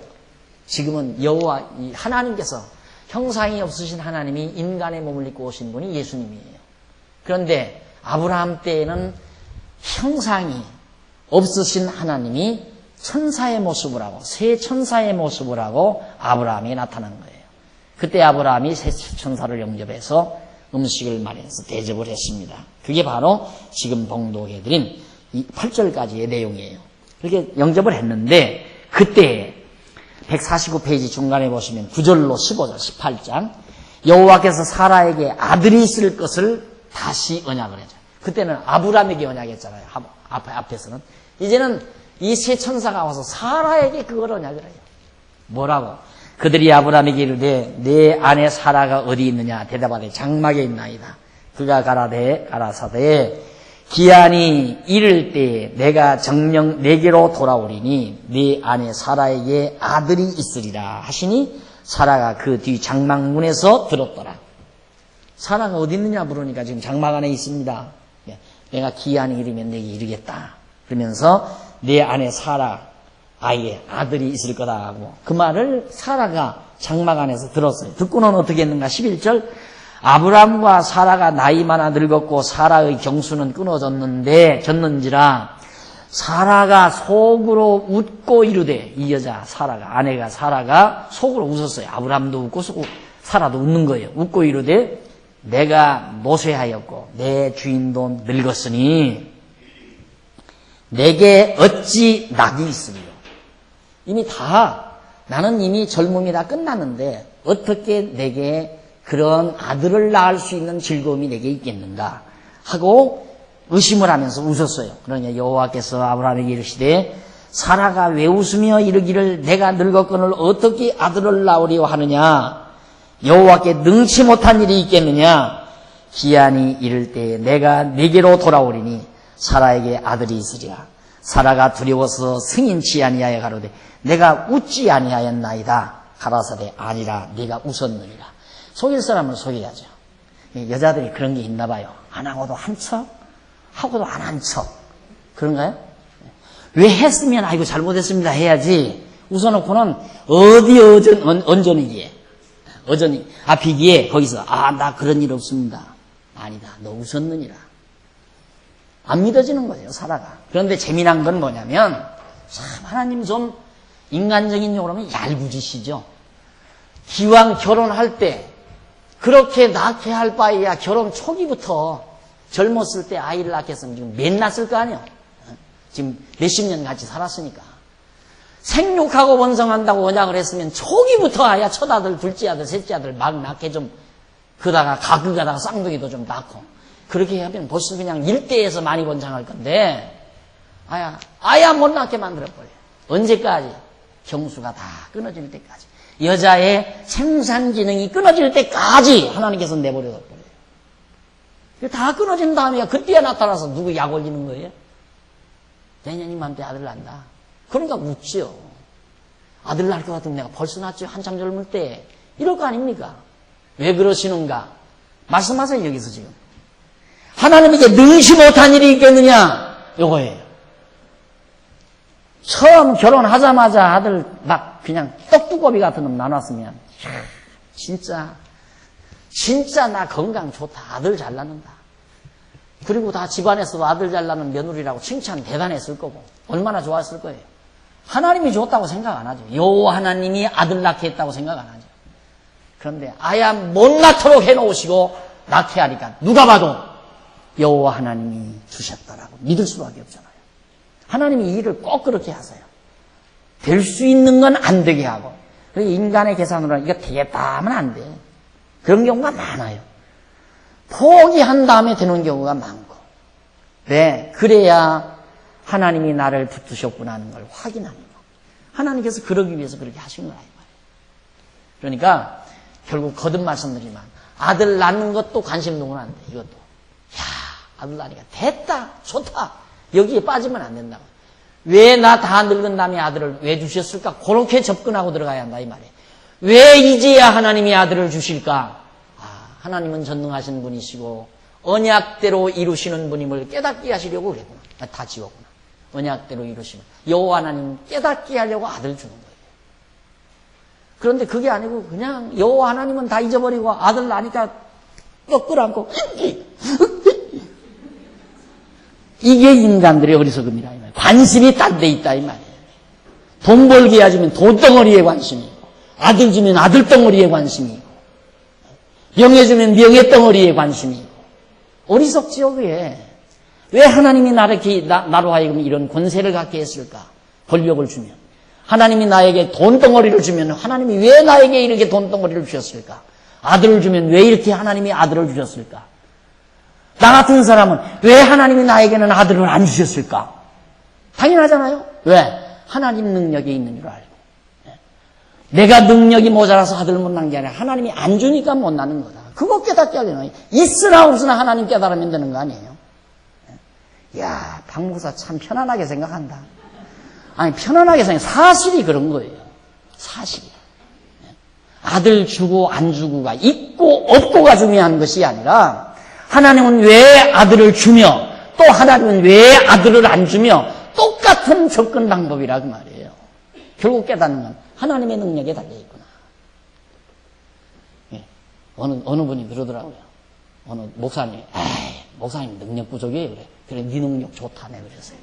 지금은 여호와 하나님께서 형상이 없으신 하나님이 인간의 몸을 입고 오신 분이 예수님이에요. 그런데 아브라함 때에는 형상이 없으신 하나님이 천사의 모습을 하고 새 천사의 모습을 하고 아브라함이 나타난 거예요. 그때 아브라함이 새 천사를 영접해서 음식을 마련해서 대접을 했습니다. 그게 바로 지금 봉독해드린 8절까지의 내용이에요. 그렇게 영접을 했는데 그때 149페이지 중간에 보시면 9절로 15절 18장 여호와께서 사라에게 아들이 있을 것을 다시 언약을 해줘요. 그때는 아브라함에게 언약했잖아요. 앞에서는. 이제는 이 세 천사가 와서 사라에게 그걸 언약을 해요. 뭐라고? 그들이 아브라함에게 이르되 내 아내 사라가 어디 있느냐 대답하되 장막에 있나이다. 그가 가라사대 기한이 이를 때 내가 정녕 내게로 돌아오리니 네 아내 사라에게 아들이 있으리라 하시니 사라가 그 뒤 장막문에서 들었더라. 사라가 어디 있느냐 물으니까 지금 장막 안에 있습니다. 내가 기한이 이르면 내게 이르겠다. 그러면서 내 아내 사라 아이의 아들이 있을 거다 하고 그 말을 사라가 장막 안에서 들었어요. 듣고는 어떻게 했는가? 11절 아브람과 사라가 나이 많아 늙었고 사라의 경수는 졌는지라 사라가 속으로 웃고 이르되 이 여자 사라가 아내가 사라가 속으로 웃었어요. 아브람도 웃고 사라도 웃는 거예요. 웃고 이르되 내가 노쇠하였고 내 주인도 늙었으니 내게 어찌 낙이 있으리요. 나는 이미 젊음이 다 끝났는데 어떻게 내게 그런 아들을 낳을 수 있는 즐거움이 내게 있겠는가 하고 의심을 하면서 웃었어요. 그러냐 여호와께서 아브라함에게 이르시되 사라가 왜 웃으며 이르기를 내가 늙었거늘 어떻게 아들을 낳으리오 하느냐. 여호와께 능치 못한 일이 있겠느냐. 기한이 이를 때에 내가 네게로 돌아오리니 사라에게 아들이 있으리라. 사라가 두려워서 승인치 아니하여 가로되 내가 웃지 아니하였나이다. 가라사대 아니라 네가 웃었느니라. 속일 사람을 속여야죠. 여자들이 그런 게 있나 봐요. 안 하고도 한 척, 하고도 안 한 척. 그런가요? 왜 했으면 아이고 잘못했습니다 해야지. 웃어놓고는 언전이기에 비기에 거기서 나 그런 일 없습니다. 아니다. 너 웃었느니라. 안 믿어지는 거예요, 사라가. 그런데 재미난 건 뭐냐면 참 하나님 좀 인간적인 용어로 하면 얄궂으시죠. 기왕 결혼할 때 그렇게 낳게 할 바에야 결혼 초기부터 젊었을 때 아이를 낳게 했으면 지금 몇 낳았을 거 아니에요. 지금 몇십 년 같이 살았으니까. 생육하고 번성한다고 언약을 했으면 초기부터 아야 첫아들, 둘째 아들, 셋째 아들 막 낳게 좀 그다가 가끔 가다가 쌍둥이도 좀 낳고 그렇게 하면 벌써 그냥 일대에서 많이 번창할 건데 아야 못 낳게 만들어버려요. 언제까지? 경수가 다 끊어질 때까지. 여자의 생산 기능이 끊어질 때까지 하나님께서 내버려 둬버려요. 다 끊어진 다음에 그때야 나타나서 누구 약 올리는 거예요? 내년 이맘때 아들 낳는다. 그러니까 묻죠. 아들 낳을 것 같으면 내가 벌써 낳지 한참 젊을 때 이럴 거 아닙니까? 왜 그러시는가? 말씀하세요 여기서 지금. 하나님에게 능치 못한 일이 있겠느냐? 요거예요. 처음 결혼하자마자 아들 막 그냥 떡두꺼비 같은 놈 나눴으면 진짜 나 건강 좋다. 아들 잘 낳는다. 그리고 다 집안에서도 아들 잘 낳는 며느리라고 칭찬 대단했을 거고 얼마나 좋았을 거예요. 하나님이 좋다고 생각 안 하죠. 여호와 하나님이 아들 낳게 했다고 생각 안 하죠. 그런데 아야 못 낳도록 해놓으시고 낳게 하니까 누가 봐도 여호와 하나님이 주셨다라고 믿을 수밖에 없잖아요. 하나님이 이 일을 꼭 그렇게 하세요. 될 수 있는 건 안 되게 하고. 인간의 계산으로 이거 되겠다 하면 안 돼. 그런 경우가 많아요. 포기한 다음에 되는 경우가 많고. 왜? 그래야 하나님이 나를 붙드셨구나 하는 걸 확인하는 거. 하나님께서 그러기 위해서 그렇게 하신 거라 이 말이에요. 그러니까 결국 거듭 말씀드리지만 아들 낳는 것도 관심 놓으면 안 돼. 이것도. 아들 낳으니까 됐다. 좋다. 여기에 빠지면 안 된다고. 왜 나 다 늙은 다음에 아들을 왜 주셨을까? 그렇게 접근하고 들어가야 한다 이 말이에요. 왜 이제야 하나님이 아들을 주실까? 하나님은 전능하신 분이시고 언약대로 이루시는 분임을 깨닫게 하시려고 그랬구나. 다 지웠구나. 언약대로 이루시는 여호와 하나님 깨닫게 하려고 아들 주는 거예요. 그런데 그게 아니고 그냥 여호와 하나님은 다 잊어버리고 아들 나니까 뼈 끌어안고 이게 인간들의 어리석음이라 이 말이에요. 관심이 딴 데 있다 이 말이에요. 돈 벌게 해주면 돈덩어리에 관심이 있고 아들 주면 아들 덩어리에 관심이 있고 명예 주면 명예 덩어리에 관심이 있고 어리석지요 그게. 왜 하나님이 나로 하여금 이런 권세를 갖게 했을까? 권력을 주면. 하나님이 나에게 돈덩어리를 주면 하나님이 왜 나에게 이렇게 돈덩어리를 주셨을까? 아들을 주면 왜 이렇게 하나님이 아들을 주셨을까? 나 같은 사람은 왜 하나님이 나에게는 아들을 안 주셨을까? 당연하잖아요. 왜? 하나님 능력이 있는 줄 알고. 내가 능력이 모자라서 아들을 못 낳은 게 아니라 하나님이 안 주니까 못 낳는 거다. 그거 깨닫게 하려면 있으나 없으나 하나님 깨달으면 되는 거 아니에요? 야, 박 목사 참 편안하게 생각한다. 아니, 편안하게 생각, 사실이 그런 거예요. 사실이. 아들 주고 안 주고가 있고 없고가 중요한 것이 아니라 하나님은 왜 아들을 주며 또 하나님은 왜 아들을 안 주며 똑같은 접근 방법이라 그 말이에요. 결국 깨닫는 건 하나님의 능력에 달려있구나. 예. 어느 분이 그러더라고요. 어느 목사님이, 목사님 능력 부족이에요. 그래, 네 능력 좋다네. 그랬어요.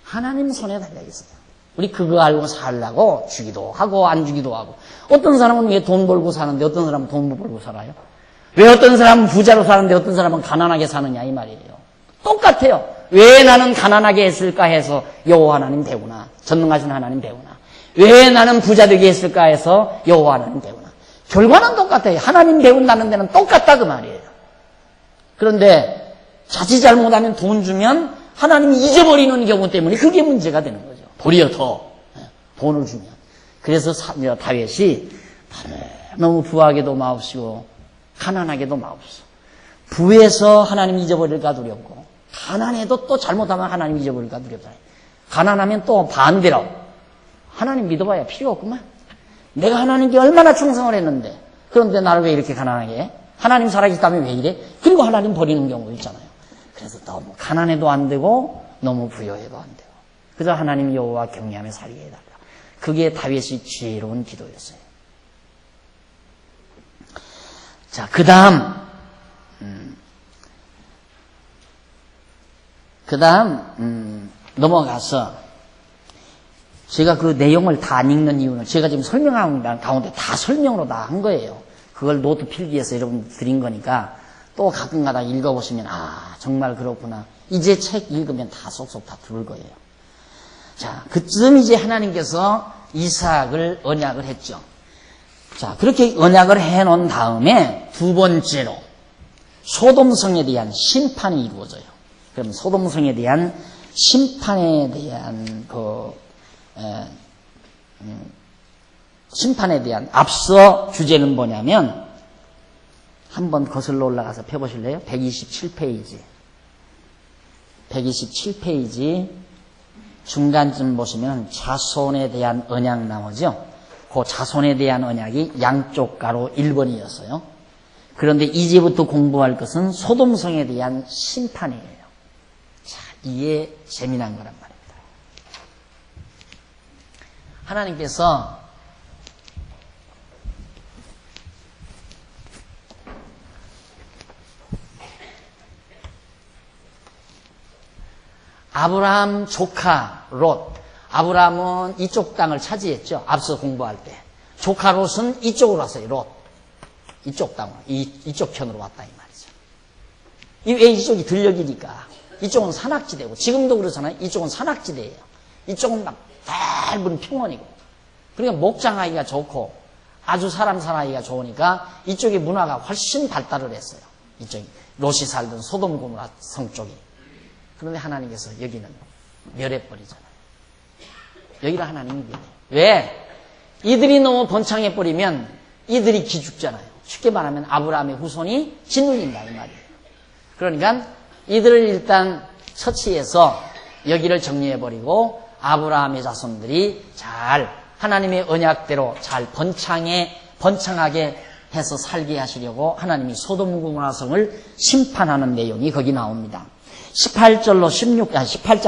하나님 손에 달려있어요. 우리 그거 알고 살라고 주기도 하고 안 주기도 하고. 어떤 사람은 왜 돈 벌고 사는데 어떤 사람은 돈 못 벌고 살아요? 왜 어떤 사람은 부자로 사는데 어떤 사람은 가난하게 사느냐 이 말이에요. 똑같아요. 왜 나는 가난하게 했을까 해서 여호와 하나님 배우나. 전능하신 하나님 배우나. 왜 나는 부자 되게 했을까 해서 여호와 하나님 배우나. 결과는 똑같아요. 하나님 배운다는 데는 똑같다 그 말이에요. 그런데 자칫 잘못하면 돈 주면 하나님이 잊어버리는 경우 때문에 그게 문제가 되는 거죠. 도리어 더 돈을 주면. 그래서 다윗이 너무 부하게도 마옵시고 가난하게도 마옵소. 부에서 하나님 잊어버릴까 두렵고 가난해도 또 잘못하면 하나님 잊어버릴까 두렵다. 가난하면 또 반대로 하나님 믿어봐야 필요 없구만. 내가 하나님께 얼마나 충성을 했는데 그런데 나를 왜 이렇게 가난하게 해? 하나님 살아계시다면 왜 이래? 그리고 하나님 버리는 경우 있잖아요. 그래서 너무 가난해도 안 되고 너무 부여해도 안 되고 그저 하나님 여호와 경외하며 살게 해달라. 그게 다윗의 지혜로운 기도였어요. 자, 그 다음 넘어가서 제가 그 내용을 다 안 읽는 이유는 제가 지금 설명한 가운데 다 설명으로 다 한 거예요. 그걸 노트 필기해서 여러분 드린 거니까 또 가끔가다 읽어보시면 정말 그렇구나. 이제 책 읽으면 다 쏙쏙 다 들을 거예요. 자, 그쯤 이제 하나님께서 이삭을 언약을 했죠. 자, 그렇게 언약을 해놓은 다음에 두 번째로 소돔성에 대한 심판이 이루어져요. 그럼 소돔성에 대한 심판에 대한 심판에 대한 앞서 주제는 뭐냐면 한번 거슬러 올라가서 펴보실래요? 127페이지. 127페이지 중간쯤 보시면 자손에 대한 언약 나오죠. 그 자손에 대한 언약이 양쪽 가로 1번이었어요. 그런데 이제부터 공부할 것은 소돔성에 대한 심판이에요. 자, 이게 재미난 거란 말입니다. 하나님께서 아브라함 조카 롯, 아브라함은 이쪽 땅을 차지했죠. 앞서 공부할 때. 조카 롯은 이쪽으로 왔어요. 롯. 이쪽 땅으로. 이쪽 편으로 왔다 이 말이죠. 왜 이쪽이 들녘이니까. 이쪽은 산악지대고 지금도 그렇잖아요. 이쪽은 산악지대예요. 이쪽은 막 넓은 평원이고. 그러니까 목장하기가 좋고 아주 사람 살아가기가 좋으니까 이쪽의 문화가 훨씬 발달을 했어요. 이쪽이 롯이 살던 소돔 고모라 성 쪽이. 그런데 하나님께서 여기는 멸해버리잖아요. 여기를 하나님이 멸해요. 왜? 이들이 너무 번창해버리면 이들이 기죽잖아요. 쉽게 말하면 아브라함의 후손이 짓눌린다 이 말이에요. 그러니까 이들을 일단 처치해서 여기를 정리해버리고 아브라함의 자손들이 잘 하나님의 언약대로 잘 번창하게 해서 살게 하시려고 하나님이 소돔 고모라 성을 심판하는 내용이 거기 나옵니다. 18장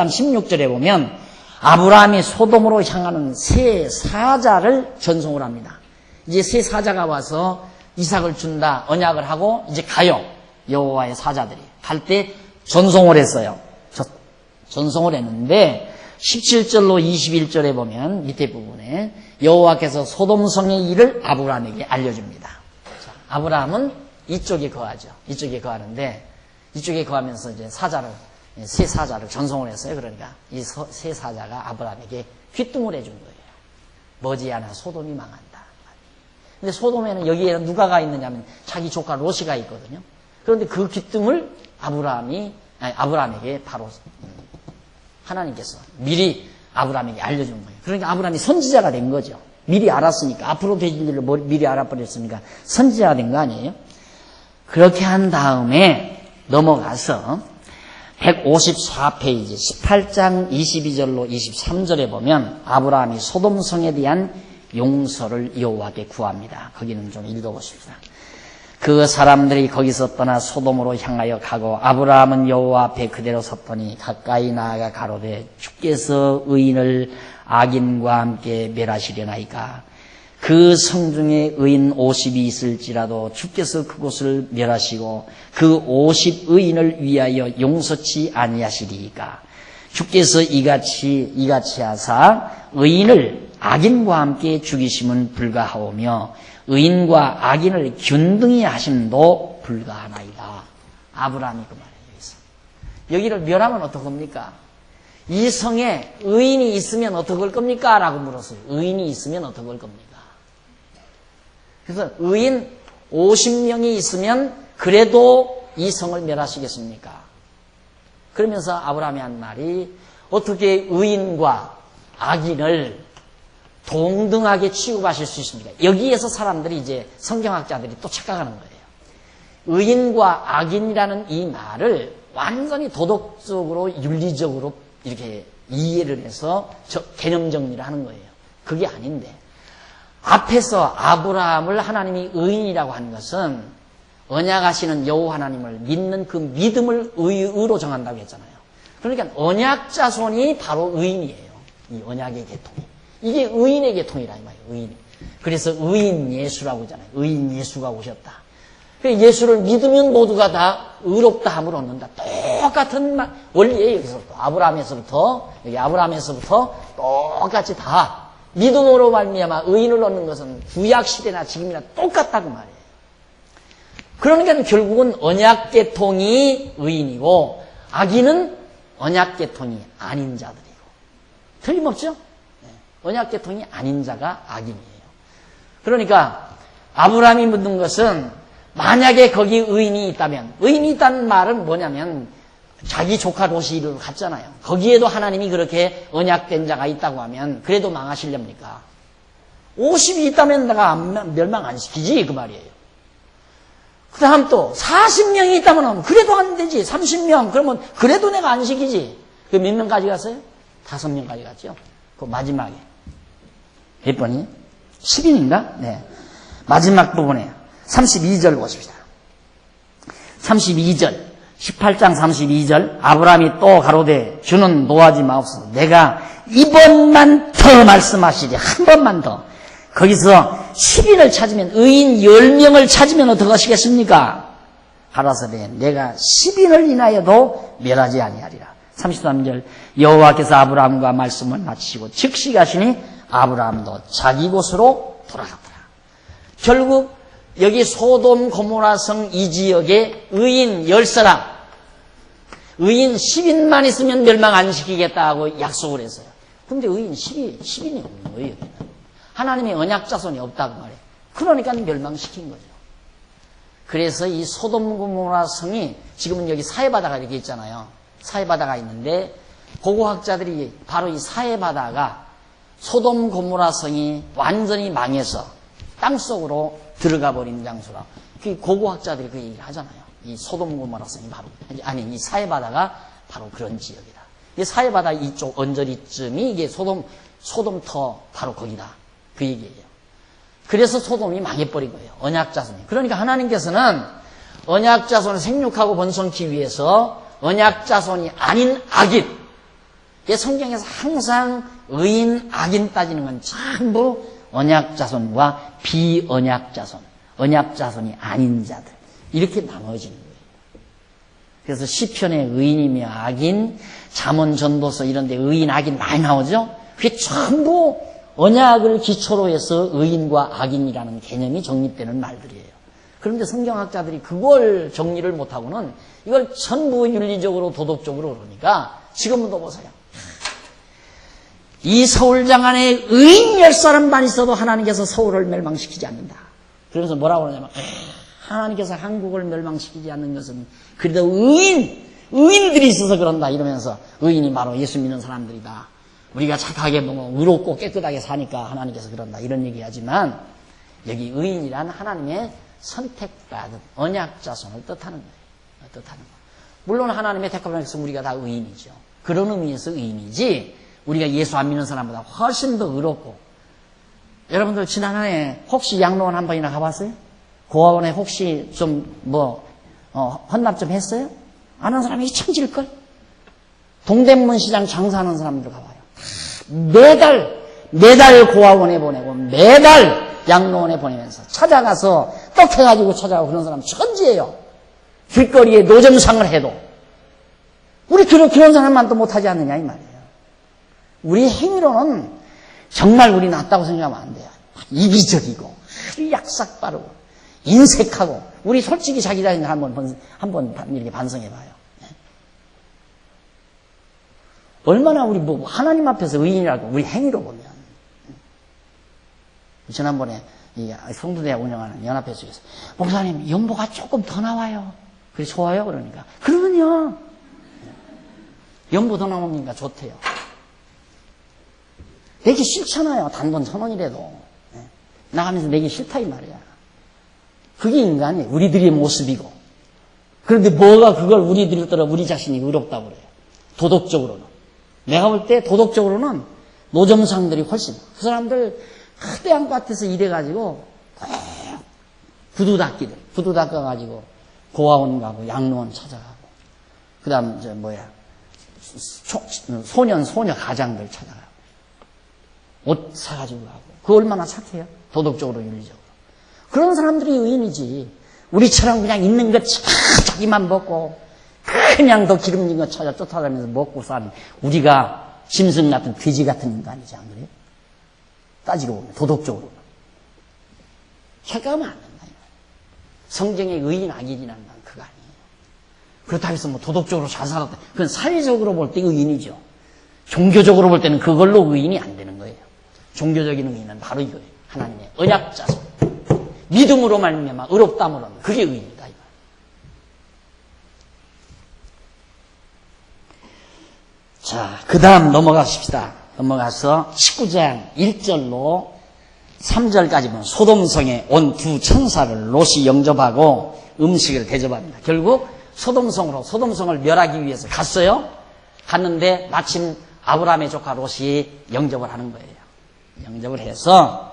16절에 보면 아브라함이 소돔으로 향하는 세 사자를 전송을 합니다. 이제 세 사자가 와서 이삭을 준다 언약을 하고 이제 가요. 여호와의 사자들이 갈 때 전송을 했어요. 전송을 했는데 17절로 21절에 보면 밑에 부분에 여호와께서 소돔성의 일을 아브라함에게 알려줍니다. 자, 아브라함은 이쪽에 거하죠. 이쪽에 거하는데 이쪽에 거하면서 이제 세 사자를 전송을 했어요. 그러니까 이 세 사자가 아브라함에게 귀뚱을 해준 거예요. 머지않아 소돔이 망한다. 근데 소돔에는 여기에는 누가 가 있느냐면 자기 조카 롯이가 있거든요. 그런데 그 귀뚱을 아브라함에게 바로 하나님께서 미리 아브라함에게 알려준 거예요. 그러니까 아브라함이 선지자가 된 거죠. 미리 알았으니까, 앞으로 되질 일을 미리 알아버렸으니까 선지자가 된 거 아니에요? 그렇게 한 다음에 넘어가서 154페이지 18장 22절로 23절에 보면 아브라함이 소돔성에 대한 용서를 여호와께 구합니다. 거기는 좀 읽어보십시다. 그 사람들이 거기서 떠나 소돔으로 향하여 가고 아브라함은 여호와 앞에 그대로 섰더니 가까이 나아가 가로되 주께서 의인을 악인과 함께 멸하시려나이까. 그 성중에 의인 50이 있을지라도 주께서 그곳을 멸하시고 그 50 의인을 위하여 용서치 아니하시리이까. 주께서 이같이 하사 의인을 악인과 함께 죽이심은 불가하오며 의인과 악인을 균등히 하심도 불가하나이다. 아브라함이 그 말이에요. 여기를 멸하면 어떡합니까? 이 성에 의인이 있으면 어떡할 겁니까? 라고 물었어요. 의인이 있으면 어떡할 겁니까? 그래서 의인 50명이 있으면 그래도 이 성을 멸하시겠습니까? 그러면서 아브라함이 한 말이 어떻게 의인과 악인을 동등하게 취급하실 수 있습니까? 여기에서 사람들이 이제 성경학자들이 또 착각하는 거예요. 의인과 악인이라는 이 말을 완전히 도덕적으로 윤리적으로 이렇게 이해를 해서 개념 정리를 하는 거예요. 그게 아닌데 앞에서 아브라함을 하나님이 의인이라고 하는 것은 언약하시는 여호와 하나님을 믿는 그 믿음을 의로 정한다고 했잖아요. 그러니까 언약 자손이 바로 의인이에요. 이 언약의 계통이. 이게 의인의 계통이라 이 말이에요. 의인. 그래서 의인 예수라고 하잖아요. 의인 예수가 오셨다. 예수를 믿으면 모두가 다 의롭다함을 얻는다. 똑같은 원리예요. 여기서부터 아브라함에서부터 여기 아브라함에서부터 똑같이 다 믿음으로 말미암아 의인을 얻는 것은 구약 시대나 지금이나 똑같다고 말이에요. 그러니까 결국은 언약 계통이 의인이고 악인은 언약 계통이 아닌 자들이고 틀림없죠? 언약 계통이 아닌 자가 악인이에요. 그러니까 아브라함이 묻는 것은 만약에 거기 의인이 있다면, 의인이 있다는 말은 뭐냐면 자기 조카 롯이로 갔잖아요. 거기에도 하나님이 그렇게 언약된 자가 있다고 하면 그래도 망하시렵니까? 50이 있다면 내가 멸망 안 시키지 그 말이에요. 그 다음 또 40명이 있다면 그래도 안 되지. 30명 그러면 그래도 내가 안 시키지. 그 몇 명까지 갔어요? 5명까지 갔죠. 그 마지막에 몇 번이? 10인인가? 네. 마지막 부분에 32절 보십시다. 32절 18장 32절 아브라함이 또 가로되 주는 노하지 마옵소서. 내가 이번만 더 말씀하시지. 한 번만 더. 거기서 10인을 찾으면 의인 10명을 찾으면 어떡하시겠습니까? 가라사대 내가 10인을 인하여도 멸하지 아니하리라. 33절 여호와께서 아브라함과 말씀을 마치시고 즉시 가시니 아브라함도 자기 곳으로 돌아갔더라. 결국 여기 소돔 고모라성 이 지역에 의인 10사람, 의인 10인만 있으면 멸망 안 시키겠다고 약속을 했어요. 그런데 의인 10인이 없는 거예요. 여기는. 하나님의 언약 자손이 없다고 말해요. 그러니까 멸망시킨 거죠. 그래서 이 소돔 고모라성이 지금은 여기 사해바다가 이렇게 있잖아요. 사해바다가 있는데 고고학자들이 바로 이 사해바다가 소돔 고모라성이 완전히 망해서 땅속으로 들어가 버린 장소라. 그 고고학자들이 그 얘기를 하잖아요. 이 소돔 고모라성이 바로 이 사해바다가 바로 그런 지역이다. 이 사해바다 이쪽 언저리쯤이 이게 소돔터 바로 거기다. 그 얘기예요. 그래서 소돔이 망해버린 거예요. 언약자손이. 그러니까 하나님께서는 언약자손을 생육하고 번성케 위해서 언약자손이 아닌 악인. 성경에서 항상 의인, 악인 따지는 건 전부 언약자손과 비언약자손, 언약자손이 아닌 자들 이렇게 나눠지는 거예요. 그래서 시편에 의인이며 악인, 잠언 전도서 이런 데 의인, 악인 많이 나오죠. 그게 전부 언약을 기초로 해서 의인과 악인이라는 개념이 정립되는 말들이에요. 그런데 성경학자들이 그걸 정리를 못하고는 이걸 전부 윤리적으로 도덕적으로 그러니까 지금도 보세요. 이 서울장 안에 의인 10사람만 있어도 하나님께서 서울을 멸망시키지 않는다. 그래서 뭐라고 그러냐면 하나님께서 한국을 멸망시키지 않는 것은 그래도 의인들이 있어서 그런다 이러면서 의인이 바로 예수 믿는 사람들이다. 우리가 착하게 뭐 의롭고 깨끗하게 사니까 하나님께서 그런다 이런 얘기하지만 여기 의인이란 하나님의 선택받은 언약 자손을 뜻하는 거예요. 물론 하나님의 택함에서 우리가 다 의인이죠. 그런 의미에서 의인이지 우리가 예수 안 믿는 사람보다 훨씬 더 의롭고. 여러분들 지난해 혹시 양로원 한 번이나 가봤어요? 고아원에 혹시 좀 헌납 좀 했어요? 아는 사람이 천질걸? 동대문 시장 장사하는 사람들 가봐요. 매달 고아원에 보내고 매달 양로원에 보내면서 찾아가서 떡해가지고 찾아가고 그런 사람 천지예요. 길거리에 노점상을 해도 우리 그런 사람만 또 못하지 않느냐 이 말이에요. 우리 행위로는 정말 우리 낫다고 생각하면 안 돼요. 이기적이고 약삭 빠르고 인색하고 우리 솔직히 자기 자신을 한번 이렇게 반성해봐요. 얼마나 우리 하나님 앞에서 의인이라고 우리 행위로 보면. 지난번에 이 성도대학 운영하는 연합회 쪽에서 목사님 연보가 조금 더 나와요. 그래 좋아요 그러니까 그러면요 연보 더 나오니까 좋대요. 내기 싫잖아요. 단돈 1,000원이라도 나가면서 내기 싫다 이 말이야. 그게 인간이에요. 우리들의 모습이고. 그런데 뭐가 그걸 우리들을 떠나 우리 자신이 의롭다고 그래요. 도덕적으로는. 내가 볼 때 도덕적으로는 노점상들이 훨씬 그 사람들 크대양 밭에서 일해가지고 구두 닦아가지고 고아원 가고 양로원 찾아가고 그 다음 소녀 가장들 찾아가고 옷 사가지고 가고 그거 얼마나 착해요? 도덕적으로 윤리적으로. 그런 사람들이 의인이지 우리처럼 그냥 있는 것 자기만 먹고 그냥 더 기름진 거 찾아 쫓아다니면서 먹고 사는 우리가 짐승 같은 돼지 같은 인간이지 안 그래요? 따지고 보면 도덕적으로 착각하면 안 된다. 성경의 의인 악인이라는 건 그거 아니에요. 그렇다고 해서 도덕적으로 잘 살았다. 그건 사회적으로 볼 때 의인이죠. 종교적으로 볼 때는 그걸로 의인이 안 되는 거예요. 종교적인 의인은 바로 이거예요. 하나님의 언약자손 믿음으로 말미암아 의롭다므로는 그게 의인이다. 자, 그 다음 넘어가십시다. 넘어가서 19장 1절로 3절까지 보면 소돔성에 온 두 천사를 롯이 영접하고 음식을 대접합니다. 결국 소돔성을 멸하기 위해서 갔어요. 갔는데 마침 아브라함의 조카 롯이 영접을 하는 거예요. 영접을 해서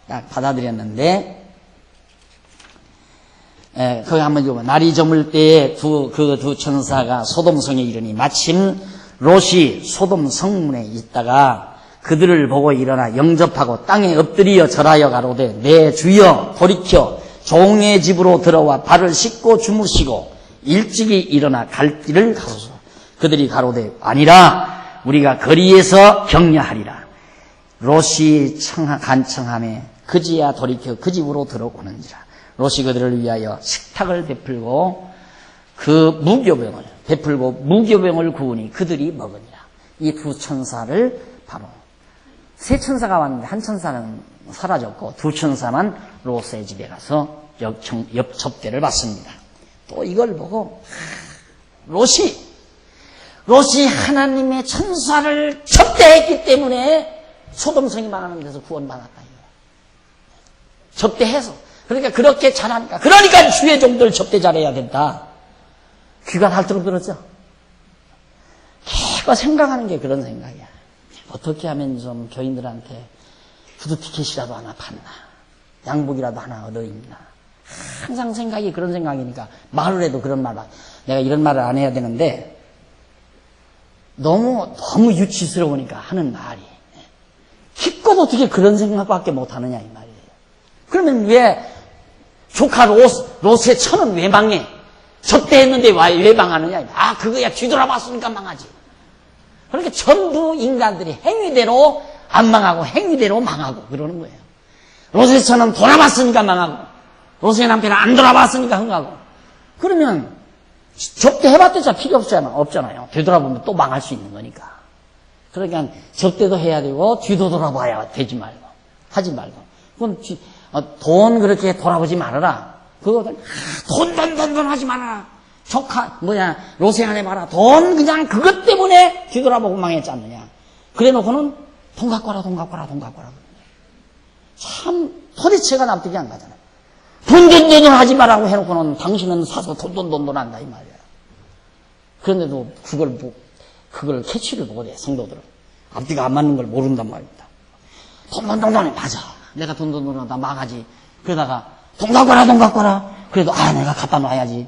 딱 받아들였는데 거기 한번 읽어봐. 날이 저물 때에 그 두 천사가 소돔성에 이르니 마침 롯이 소돔 성문에 있다가 그들을 보고 일어나 영접하고 땅에 엎드려 절하여 가로되 내 주여 돌이켜 종의 집으로 들어와 발을 씻고 주무시고 일찍이 일어나 갈 길을 가소서. 그들이 가로되 아니라 우리가 거리에서 격려하리라. 롯이 간청하매 그지야 돌이켜 그 집으로 들어오는지라. 롯이 그들을 위하여 식탁을 베풀고 그 무교병을 베풀고 무교병을 구우니 그들이 먹으니라. 이 두 천사를 바로 세 천사가 왔는데 한 천사는 사라졌고 두 천사만 롯의 집에 가서 접대를 받습니다. 또 이걸 보고 롯이 하나님의 천사를 접대했기 때문에 소돔성이 망하는 데서 구원받았다. 접대해서 그러니까 그렇게 잘하니까 그러니까 주의 종들 접대 잘해야 된다. 귀가 닳도록 들었죠? 걔가 생각하는 게 그런 생각이야. 어떻게 하면 좀 교인들한테 구두 티켓이라도 하나 받나, 양복이라도 하나 얻어입나. 항상 생각이 그런 생각이니까 말을 해도 그런 말만. 내가 이런 말을 안 해야 되는데 너무 유치스러우니까 하는 말이. 기껏 어떻게 그런 생각밖에 못하느냐 이 말이에요. 그러면 왜 조카 롯의 처는 왜 망해? 접대했는데 왜 망하느냐? 아, 그거야 뒤돌아봤으니까 망하지. 그러니까 전부 인간들이 행위대로 안 망하고 행위대로 망하고 그러는 거예요. 롯의 처는 돌아봤으니까 망하고 롯의 남편은 안 돌아봤으니까 흥하고. 그러면 접대해봤자 필요 없잖아요. 되돌아보면 또 망할 수 있는 거니까. 그러니까 접대도 해야 되고 뒤도 돌아봐야 되지 말고 하지 말고. 그건 돈 그렇게 돌아보지 말아라. 그거 돈 하지 말아라. 롯의 아내 봐라. 돈 그냥 그것 때문에 뒤돌아보고 망했지 않느냐. 그래 놓고는 돈 갖고 와라. 참 도대체가 납득이 안 가잖아요. 돈 하지 말라고 해놓고는 당신은 사서 돈 한다 이 말이야. 그런데도 그걸 캐치를 못해. 성도들은 앞뒤가 안 맞는 걸 모른단 말입니다. 돈 맞아. 내가 돈 하다 망하지. 그러다가 돈 갖고 와라. 그래도 내가 갖다 놔야지.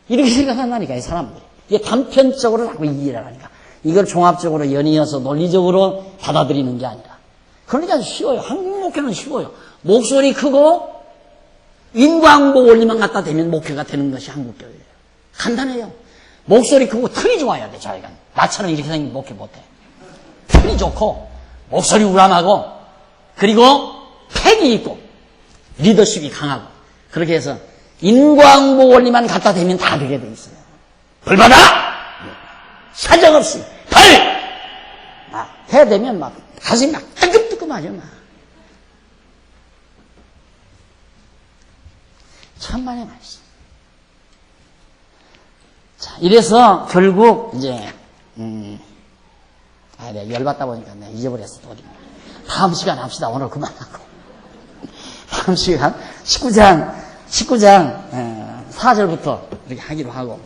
이렇게 생각한다니까 이 사람들이. 이게 단편적으로 자꾸 이해를 하니까. 이걸 종합적으로 연이어서 논리적으로 받아들이는 게 아니라. 그러니까 쉬워요. 한국 목회는 쉬워요. 목소리 크고 인광보 원리만 갖다 대면 목회가 되는 것이 한국교회예요. 간단해요. 목소리 크고 털이 좋아야 돼. 자기가 나처럼 이렇게 생긴 목회 못해. 털이 좋고 목소리 우람하고 그리고 팩이 있고 리더십이 강하고 그렇게 해서 인광보 원리만 갖다 대면 다 되게 돼 있어요. 불받아! 사정없이 해야 되면 막 가슴이 막 뜨끔뜨끔하죠. 천만의 말씀. 자, 이래서 결국 이제 내가 열받다 보니까 내가 잊어버렸어. 다음 시간 합시다. 오늘 그만하고. 다음 시간 19장 4절부터 이렇게 하기로 하고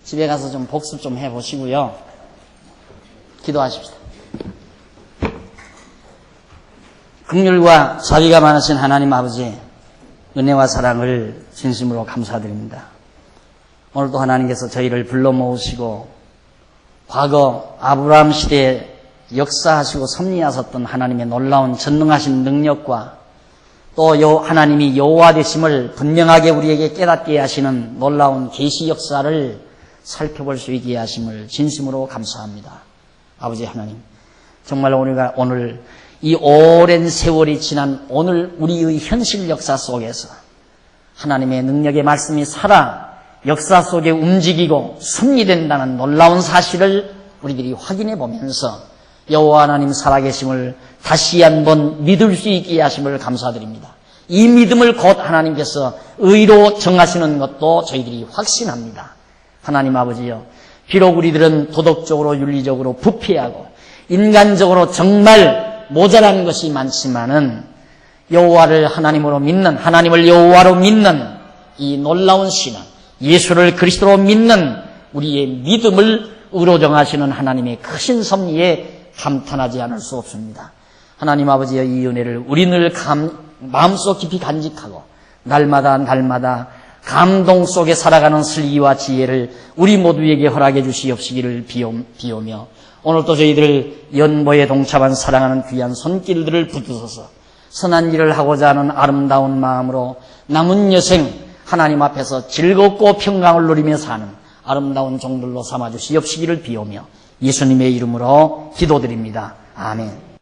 집에 가서 좀 복습 좀 해보시고요. 기도하십시다. 긍휼과 자비가 많으신 하나님 아버지, 은혜와 사랑을 진심으로 감사드립니다. 오늘도 하나님께서 저희를 불러 모으시고 과거 아브라함 시대에 역사하시고 섭리하셨던 하나님의 놀라운 전능하신 능력과 또 하나님이 여호와 되심을 분명하게 우리에게 깨닫게 하시는 놀라운 계시 역사를 살펴볼 수 있게 하심을 진심으로 감사합니다. 아버지 하나님, 정말 우리가 오늘 이 오랜 세월이 지난 오늘 우리의 현실 역사 속에서 하나님의 능력의 말씀이 살아 역사 속에 움직이고 섭리된다는 놀라운 사실을 우리들이 확인해 보면서 여호와 하나님 살아계심을 다시 한번 믿을 수 있게 하심을 감사드립니다. 이 믿음을 곧 하나님께서 의로 정하시는 것도 저희들이 확신합니다. 하나님 아버지여, 비록 우리들은 도덕적으로 윤리적으로 부패하고 인간적으로 정말 모자란 것이 많지만은 여호와를 하나님으로 믿는, 하나님을 여호와로 믿는 이 놀라운 신앙, 예수를 그리스도로 믿는 우리의 믿음을 의로 정하시는 하나님의 크신 섭리에 감탄하지 않을 수 없습니다. 하나님 아버지의 이 은혜를 우리 늘 마음속 깊이 간직하고 날마다 감동 속에 살아가는 슬기와 지혜를 우리 모두에게 허락해 주시옵시기를 비오며 오늘도 저희들 연보에 동참한 사랑하는 귀한 손길들을 붙드셔서 선한 일을 하고자 하는 아름다운 마음으로 남은 여생 하나님 앞에서 즐겁고 평강을 누리며 사는 아름다운 종들로 삼아 주시옵시기를 비오며 예수님의 이름으로 기도드립니다. 아멘.